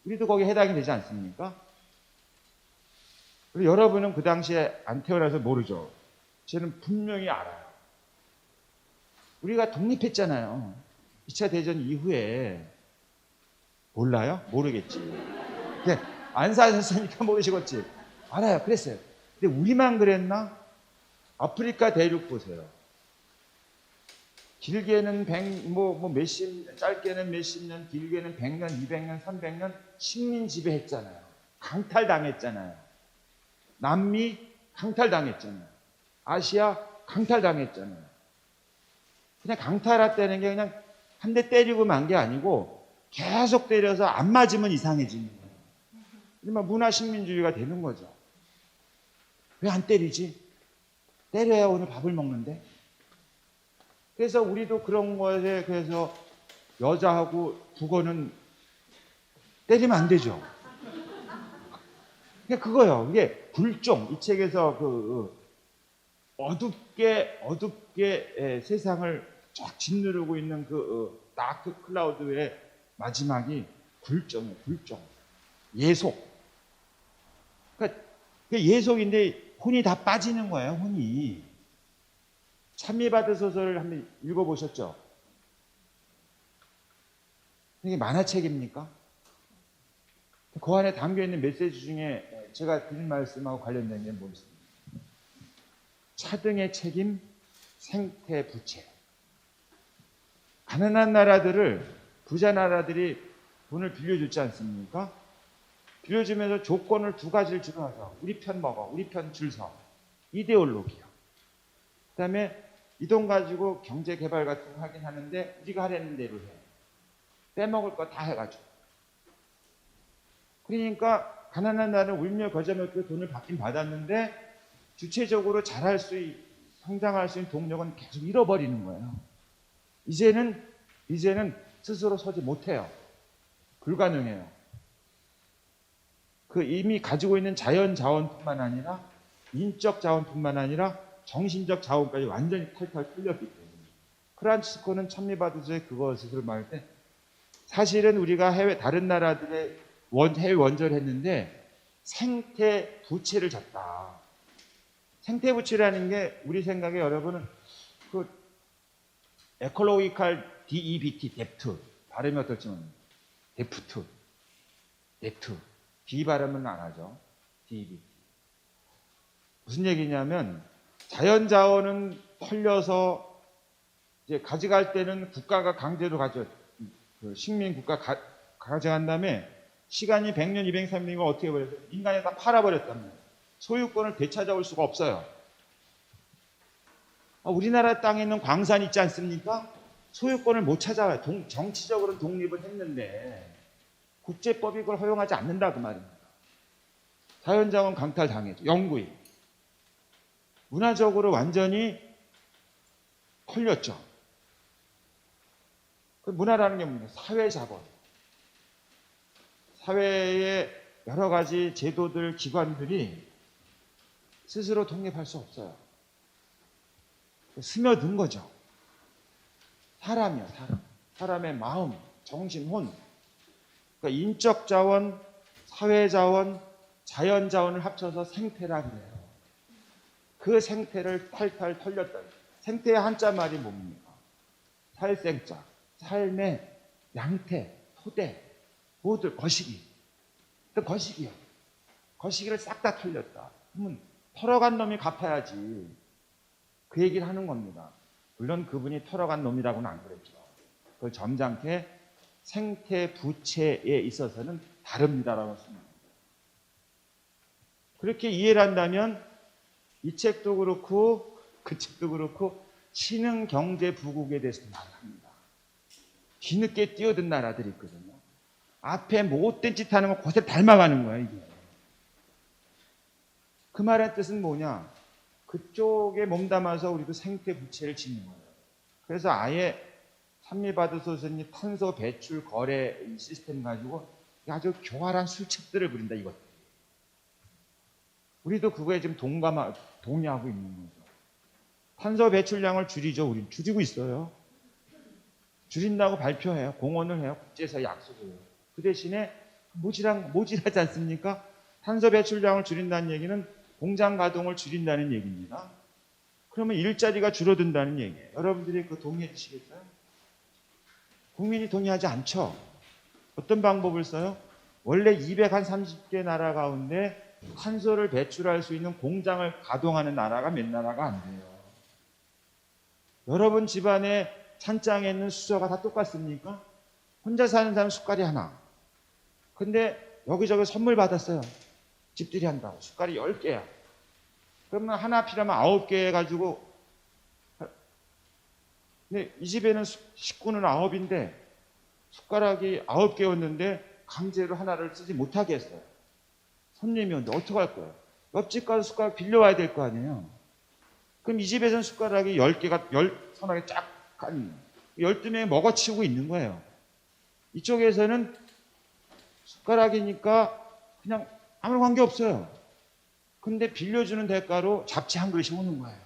우리도 거기에 해당이 되지 않습니까? 그리고 여러분은 그 당시에 안 태어나서 모르죠. 저는 분명히 알아요. 우리가 독립했잖아요. 2차 대전 이후에. 몰라요? 모르겠지. 네, 안 사셨으니까 모르시겠지. 알아요. 그랬어요. 근데 우리만 그랬나? 아프리카 대륙 보세요. 길게는 짧게는 몇십 년, 길게는 100년, 200년, 300년 식민 지배했잖아요. 강탈당했잖아요. 남미 강탈당했잖아요. 아시아 강탈당했잖아요. 그냥 강탈했다는 게 그냥 한 대 때리고 만 게 아니고 계속 때려서 안 맞으면 이상해지는 거예요. 그러면 문화식민주의가 되는 거죠. 왜 안 때리지? 때려야 오늘 밥을 먹는데. 그래서 우리도 그런 거에 그래서 여자하고 국어는 때리면 안 되죠. 그거요. 이게 불종, 이 책에서 어둡게 세상을 쫙 짓누르고 있는 다크 클라우드의 마지막이 불종이에요. 불종. 예속. 그러니까 예속인데 혼이 다 빠지는 거예요. 혼이. 찬미받은 소설을 한번 읽어보셨죠? 이게 만화책입니까? 그 안에 담겨있는 메시지 중에 제가 드린 말씀하고 관련된 게 뭐 있습니까? 차등의 책임, 생태 부채. 가난한 나라들을 부자 나라들이 돈을 빌려주지 않습니까? 빌려주면서 조건을 두 가지를 주고하죠. 우리 편 먹어, 우리 편 줄 서. 이데올로기요. 그다음에 이 돈 가지고 경제 개발 같은 거 하긴 하는데 우리가 하려는 대로 해. 빼먹을 거 다 해가지고. 그러니까 가난한 나라는 울며 겨자 먹고 돈을 받긴 받았는데 주체적으로 잘할 수 성장할 수 있는 동력은 계속 잃어버리는 거예요. 이제는 스스로 서지 못해요. 불가능해요. 그 이미 가지고 있는 자연 자원뿐만 아니라 인적 자원뿐만 아니라 정신적 자원까지 완전히 탈탈 털렸기 때문에. 프란치스코는 찬미받으서의 그것을 말할 때 사실은 우리가 다른 나라들의 해외 원조를 했는데 생태 부채를 졌다. 생태 부채라는 게 우리 생각에 여러분은 그 에콜로기컬 DEBT 뎁트 발음이 어떨지 모르겠는데 뎁트 D 발음은 안 하죠. DEBT 무슨 얘기냐면 자연자원은 털려서 이제 가져갈 때는 국가가 강제로 식민 국가 가져간 다음에 시간이 100년, 200년, 300년이면 어떻게 버렸어요? 인간이 다 팔아버렸답니다. 소유권을 되찾아올 수가 없어요. 우리나라 땅에 있는 광산 있지 않습니까? 소유권을 못 찾아와요. 정치적으로는 독립을 했는데 국제법이 그걸 허용하지 않는다 그 말입니다. 자연자원 강탈당했죠. 영구히. 문화적으로 완전히 털렸죠. 그 문화라는 게 뭡니까? 사회자본. 사회의 여러 가지 제도들, 기관들이 스스로 독립할 수 없어요. 스며든 거죠. 사람이요, 사람. 사람의 마음, 정신, 혼. 그러니까 인적 자원, 사회 자원, 자연 자원을 합쳐서 생태라 그래요. 그 생태를 탈탈 털렸다. 생태의 한자 말이 뭡니까? 살생자, 삶의 양태, 토대, 모두 거시기. 거시기요. 거시기를 싹 다 털렸다. 그러면 털어간 놈이 갚아야지. 그 얘기를 하는 겁니다. 물론 그분이 털어간 놈이라고는 안 그랬죠. 그걸 점잖게 생태 부채에 있어서는 다릅니다라고 했습니다. 그렇게 이해를 한다면 이 책도 그렇고 그 책도 그렇고 신흥 경제 부국에 대해서 말합니다. 뒤늦게 뛰어든 나라들이 있거든요. 앞에 못된 짓 하는 거 곳에 닮아가는 거예요, 이게. 그 말의 뜻은 뭐냐? 그쪽에 몸담아서 우리도 생태 부채를 짓는 거예요. 그래서 아예 찬미받으소서님 탄소 배출 거래 시스템 가지고 아주 교활한 술책들을 부린다, 이것. 우리도 그거에 지금 동의하고 있는 거죠. 탄소 배출량을 줄이죠. 우리는 줄이고 있어요. 줄인다고 발표해요. 공언을 해요. 국제에서 약속을 해요. 그 대신에 모질하지 않습니까? 탄소 배출량을 줄인다는 얘기는 공장 가동을 줄인다는 얘기입니다. 그러면 일자리가 줄어든다는 얘기예요. 여러분들이 그거 동의해 주시겠어요? 국민이 동의하지 않죠. 어떤 방법을 써요? 원래 230개 나라 가운데 탄소를 배출할 수 있는 공장을 가동하는 나라가 몇 나라가 안 돼요. 여러분 집안에 찬장에 있는 수저가 다 똑같습니까? 혼자 사는 사람 숟갈이 하나. 근데 여기저기 선물 받았어요. 집들이 한다고. 숟갈이 10개야. 그러면 하나 필요하면 9개 해가지고. 근데 이 집에는 식구는 9인데 숟가락이 9개였는데 강제로 하나를 쓰지 못하게 했어요. 손님이 오는데 어떡할 거예요? 옆집 가서 숟가락 빌려와야 될 거 아니에요. 그럼 이 집에서는 숟가락이 10개가 서너개 쫙 간 12명이 먹어치우고 있는 거예요. 이쪽에서는 숟가락이니까 그냥 아무 관계 없어요. 근데 빌려주는 대가로 잡채 한 그릇이 오는 거예요.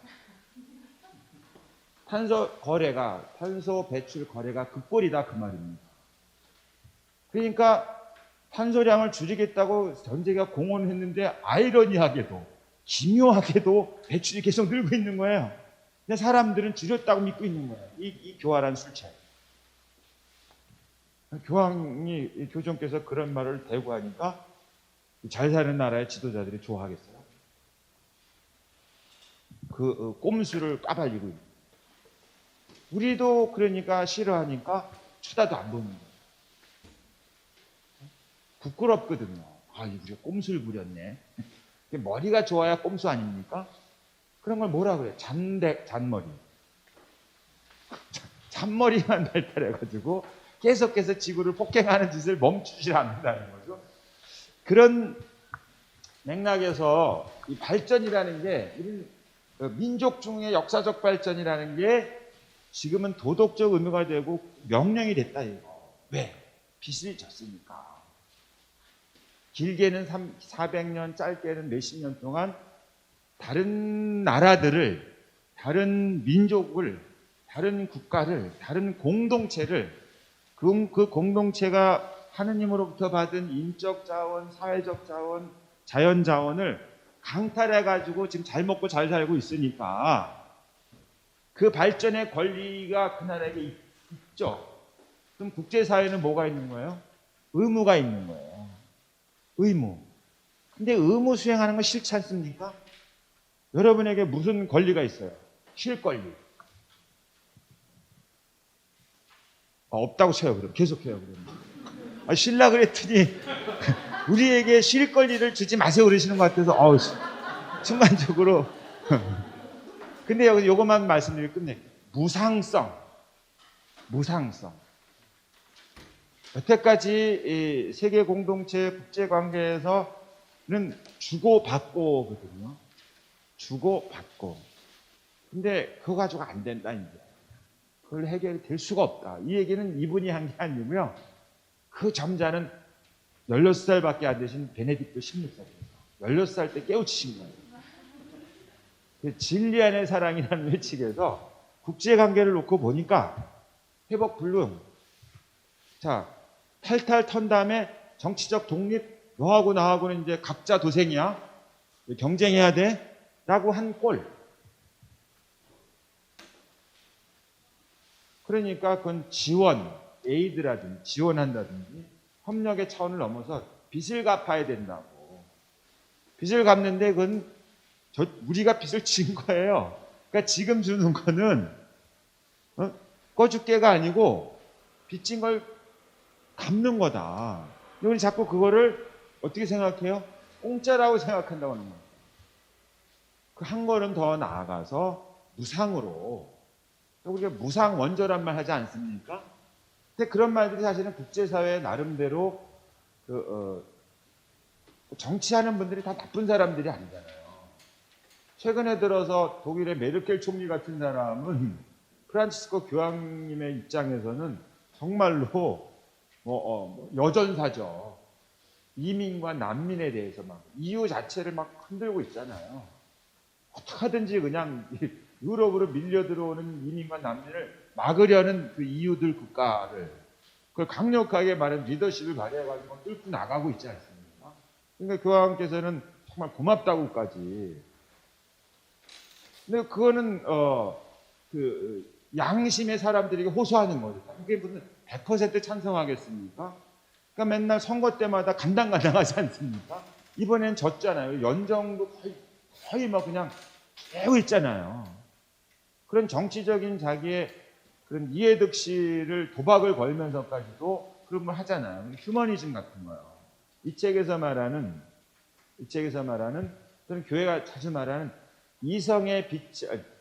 탄소 배출 거래가 그 꼴이다 그 말입니다. 그러니까 탄소량을 줄이겠다고 전 세계가 공언을 했는데 아이러니하게도 기묘하게도 배출이 계속 늘고 있는 거예요. 근데 사람들은 줄였다고 믿고 있는 거예요. 이 교활한 술책. 교정께서 그런 말을 대고 하니까 잘 사는 나라의 지도자들이 좋아하겠어요. 그 꼼수를 까발리고 있는. 우리도 그러니까 싫어하니까 쳐다도 안 보는 거예요. 부끄럽거든요. 아, 우리가 꼼수를 부렸네. 머리가 좋아야 꼼수 아닙니까? 그런 걸 뭐라 그래요? 잔머리. 잔머리만 발달해가지고 계속해서 지구를 폭행하는 짓을 멈추지 않는다는 거죠. 그런 맥락에서 이 발전이라는 게, 우리 민족 중의 역사적 발전이라는 게 지금은 도덕적 의무가 되고 명령이 됐다 이거. 왜? 빚을 졌으니까. 길게는 400년, 짧게는 몇십 년 동안 다른 나라들을, 다른 민족을, 다른 국가를, 다른 공동체를, 그 공동체가 하느님으로부터 받은 인적 자원, 사회적 자원, 자연 자원을 강탈해가지고 지금 잘 먹고 잘 살고 있으니까 그 발전의 권리가 그 나라에게 있죠. 그럼 국제사회는 뭐가 있는 거예요? 의무가 있는 거예요. 의무. 근데 의무 수행하는 건 싫지 않습니까? 여러분에게 무슨 권리가 있어요? 쉴 권리. 없다고 쳐요, 그럼. 계속해요, 그럼. 쉴라 그랬더니 우리에게 쉴 권리를 주지 마세요 그러시는 것 같아서 순간적으로. 근데 여기 요것만 말씀드리고 끝낼게요. 무상성. 여태까지 세계 공동체 국제 관계에서는 주고받고거든요. 주고받고. 근데 그거 가지고 안 된다 이제. 그걸 해결될 수가 없다. 이 얘기는 이분이 한 게 아니고요. 그 점자는 16살밖에 안 되신 베네딕토 16살이에요. 16살 때 깨우치신 거예요. 진리 안의 사랑이라는 외칙에서 국제관계를 놓고 보니까 회복 불능. 자, 탈탈 턴 다음에 정치적 독립, 너하고 나하고는 이제 각자 도생이야. 경쟁해야 돼. 라고 한 꼴. 그러니까 그건 에이드라든지 지원한다든지 협력의 차원을 넘어서 빚을 갚아야 된다고. 빚을 갚는데 그건 우리가 빚을 진 거예요. 그러니까 지금 주는 거는 꺼줄게가 아니고 빚진 걸 갚는 거다. 우리 자꾸 그거를 어떻게 생각해요? 공짜라고 생각한다고 하는 거예요. 그 한 걸음 더 나아가서 무상으로. 우리가 무상 원조란 말 하지 않습니까? 근데 그런 말들이 사실은 국제사회 나름대로 정치하는 분들이 다 나쁜 사람들이 아니잖아요. 최근에 들어서 독일의 메르켈 총리 같은 사람은 프란치스코 교황님의 입장에서는 정말로 여전사죠. 이민과 난민에 대해서 막 EU 자체를 막 흔들고 있잖아요. 어떻게든지 그냥 유럽으로 밀려 들어오는 이민과 난민을 막으려는 그 EU들 국가를 그걸 강력하게 말하는 리더십을 발휘해가지고 뚫고 나가고 있지 않습니까? 그러니까 교황께서는 정말 고맙다고까지. 근데 그거는 양심의 사람들에게 호소하는 거죠. 그게 무슨 100% 찬성하겠습니까? 그러니까 맨날 선거 때마다 간당간당하지 않습니까? 이번엔 졌잖아요. 연정도 거의 뭐 그냥 깨고 있잖아요. 그런 정치적인 자기의 그런 이해득실을 도박을 걸면서까지도 그런 걸 하잖아요. 휴머니즘 같은 거요. 이 책에서 말하는 또는 교회가 자주 말하는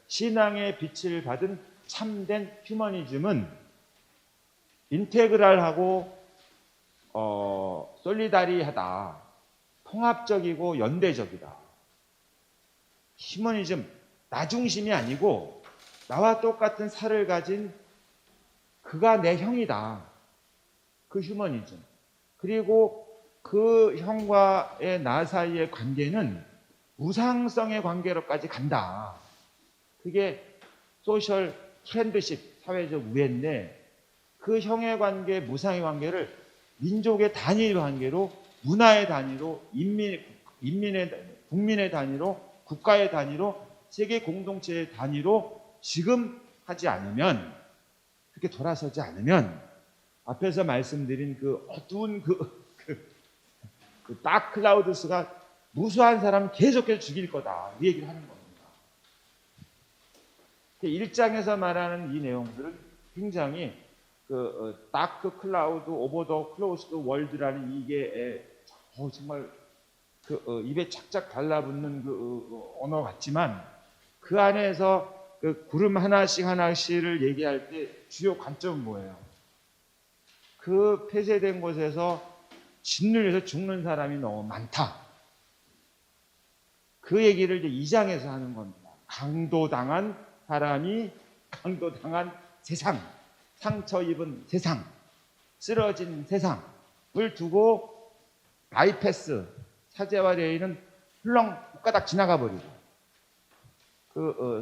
신앙의 빛을 받은 참된 휴머니즘은 인테그랄하고 솔리다리하다. 통합적이고 연대적이다. 휴머니즘, 나 중심이 아니고 나와 똑같은 살을 가진 그가 내 형이다. 그 휴머니즘. 그리고 그 형과의 나 사이의 관계는 무상성의 관계로까지 간다. 그게 소셜 프렌드십, 사회적 우애인데 그 형의 관계, 무상의 관계를 민족의 단일 관계로, 문화의 단위로, 국민의 단위로, 국가의 단위로, 세계 공동체의 단위로 지금 하지 않으면, 그렇게 돌아서지 않으면 앞에서 말씀드린 그 어두운 그 다크클라우드스가 무수한 사람 계속해서 죽일 거다. 이 얘기를 하는 겁니다. 1장에서 말하는 이 내용들은 굉장히 다크 클라우드 오버 더 클로스드 월드라는 이게 정말 입에 착착 달라붙는 언어 같지만 그 안에서 구름 하나씩을 얘기할 때 주요 관점은 뭐예요? 그 폐쇄된 곳에서 짓눌려서 죽는 사람이 너무 많다. 그 얘기를 이제 2장에서 하는 겁니다. 강도당한 사람이 강도당한 세상, 상처 입은 세상, 쓰러진 세상을 두고 바이패스, 사제와 레위는 훌렁 까닥 지나가 버리고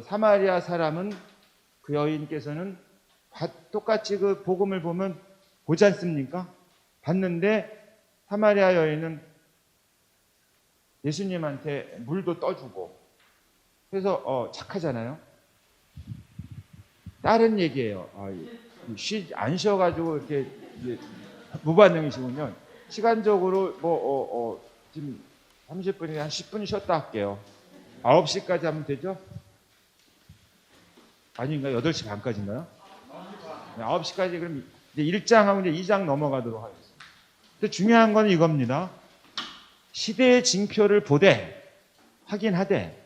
사마리아 사람은 그 여인께서는 똑같이 그 복음을 보면 보지 않습니까? 봤는데 사마리아 여인은 예수님한테 물도 떠주고 그래서 착하잖아요. 다른 얘기예요. 안 쉬어가지고 이렇게 무반응이시군요. 시간적으로 지금 30분이 한 10분 쉬었다 할게요. 9시까지 하면 되죠? 아닌가요? 8시 반까지인가요? 네, 9시까지 그럼 이제 1장하고 이제 2장 넘어가도록 하겠습니다. 근데 중요한 건 이겁니다. 시대의 징표를 보되 확인하되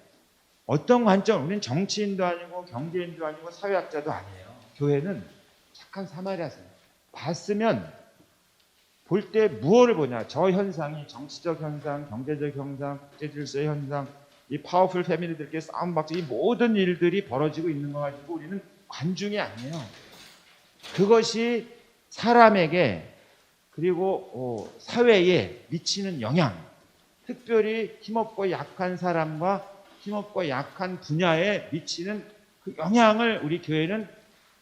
어떤 관점, 우리는 정치인도 아니고 경제인도 아니고 사회학자도 아니에요. 교회는 착한 사마리아 사람. 봤으면 볼 때 무엇을 보냐? 저 현상이 정치적 현상, 경제적 현상, 국제질서의 현상, 이 파워풀 패밀리들끼리 싸움 박수, 이 모든 일들이 벌어지고 있는 거 가지고 우리는 관중이 아니에요. 그것이 사람에게 그리고 사회에 미치는 영향, 특별히 힘없고 약한 사람과 힘없고 약한 분야에 미치는 그 영향을 우리 교회는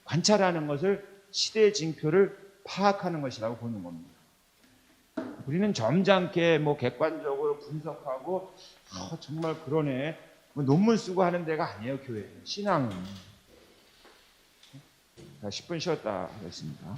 관찰하는 것을 시대의 징표를 파악하는 것이라고 보는 겁니다. 우리는 점잖게 객관적으로 분석하고 정말 그러네 논문 쓰고 하는 데가 아니에요. 교회는 신앙은. 10분 쉬었다 하겠습니다.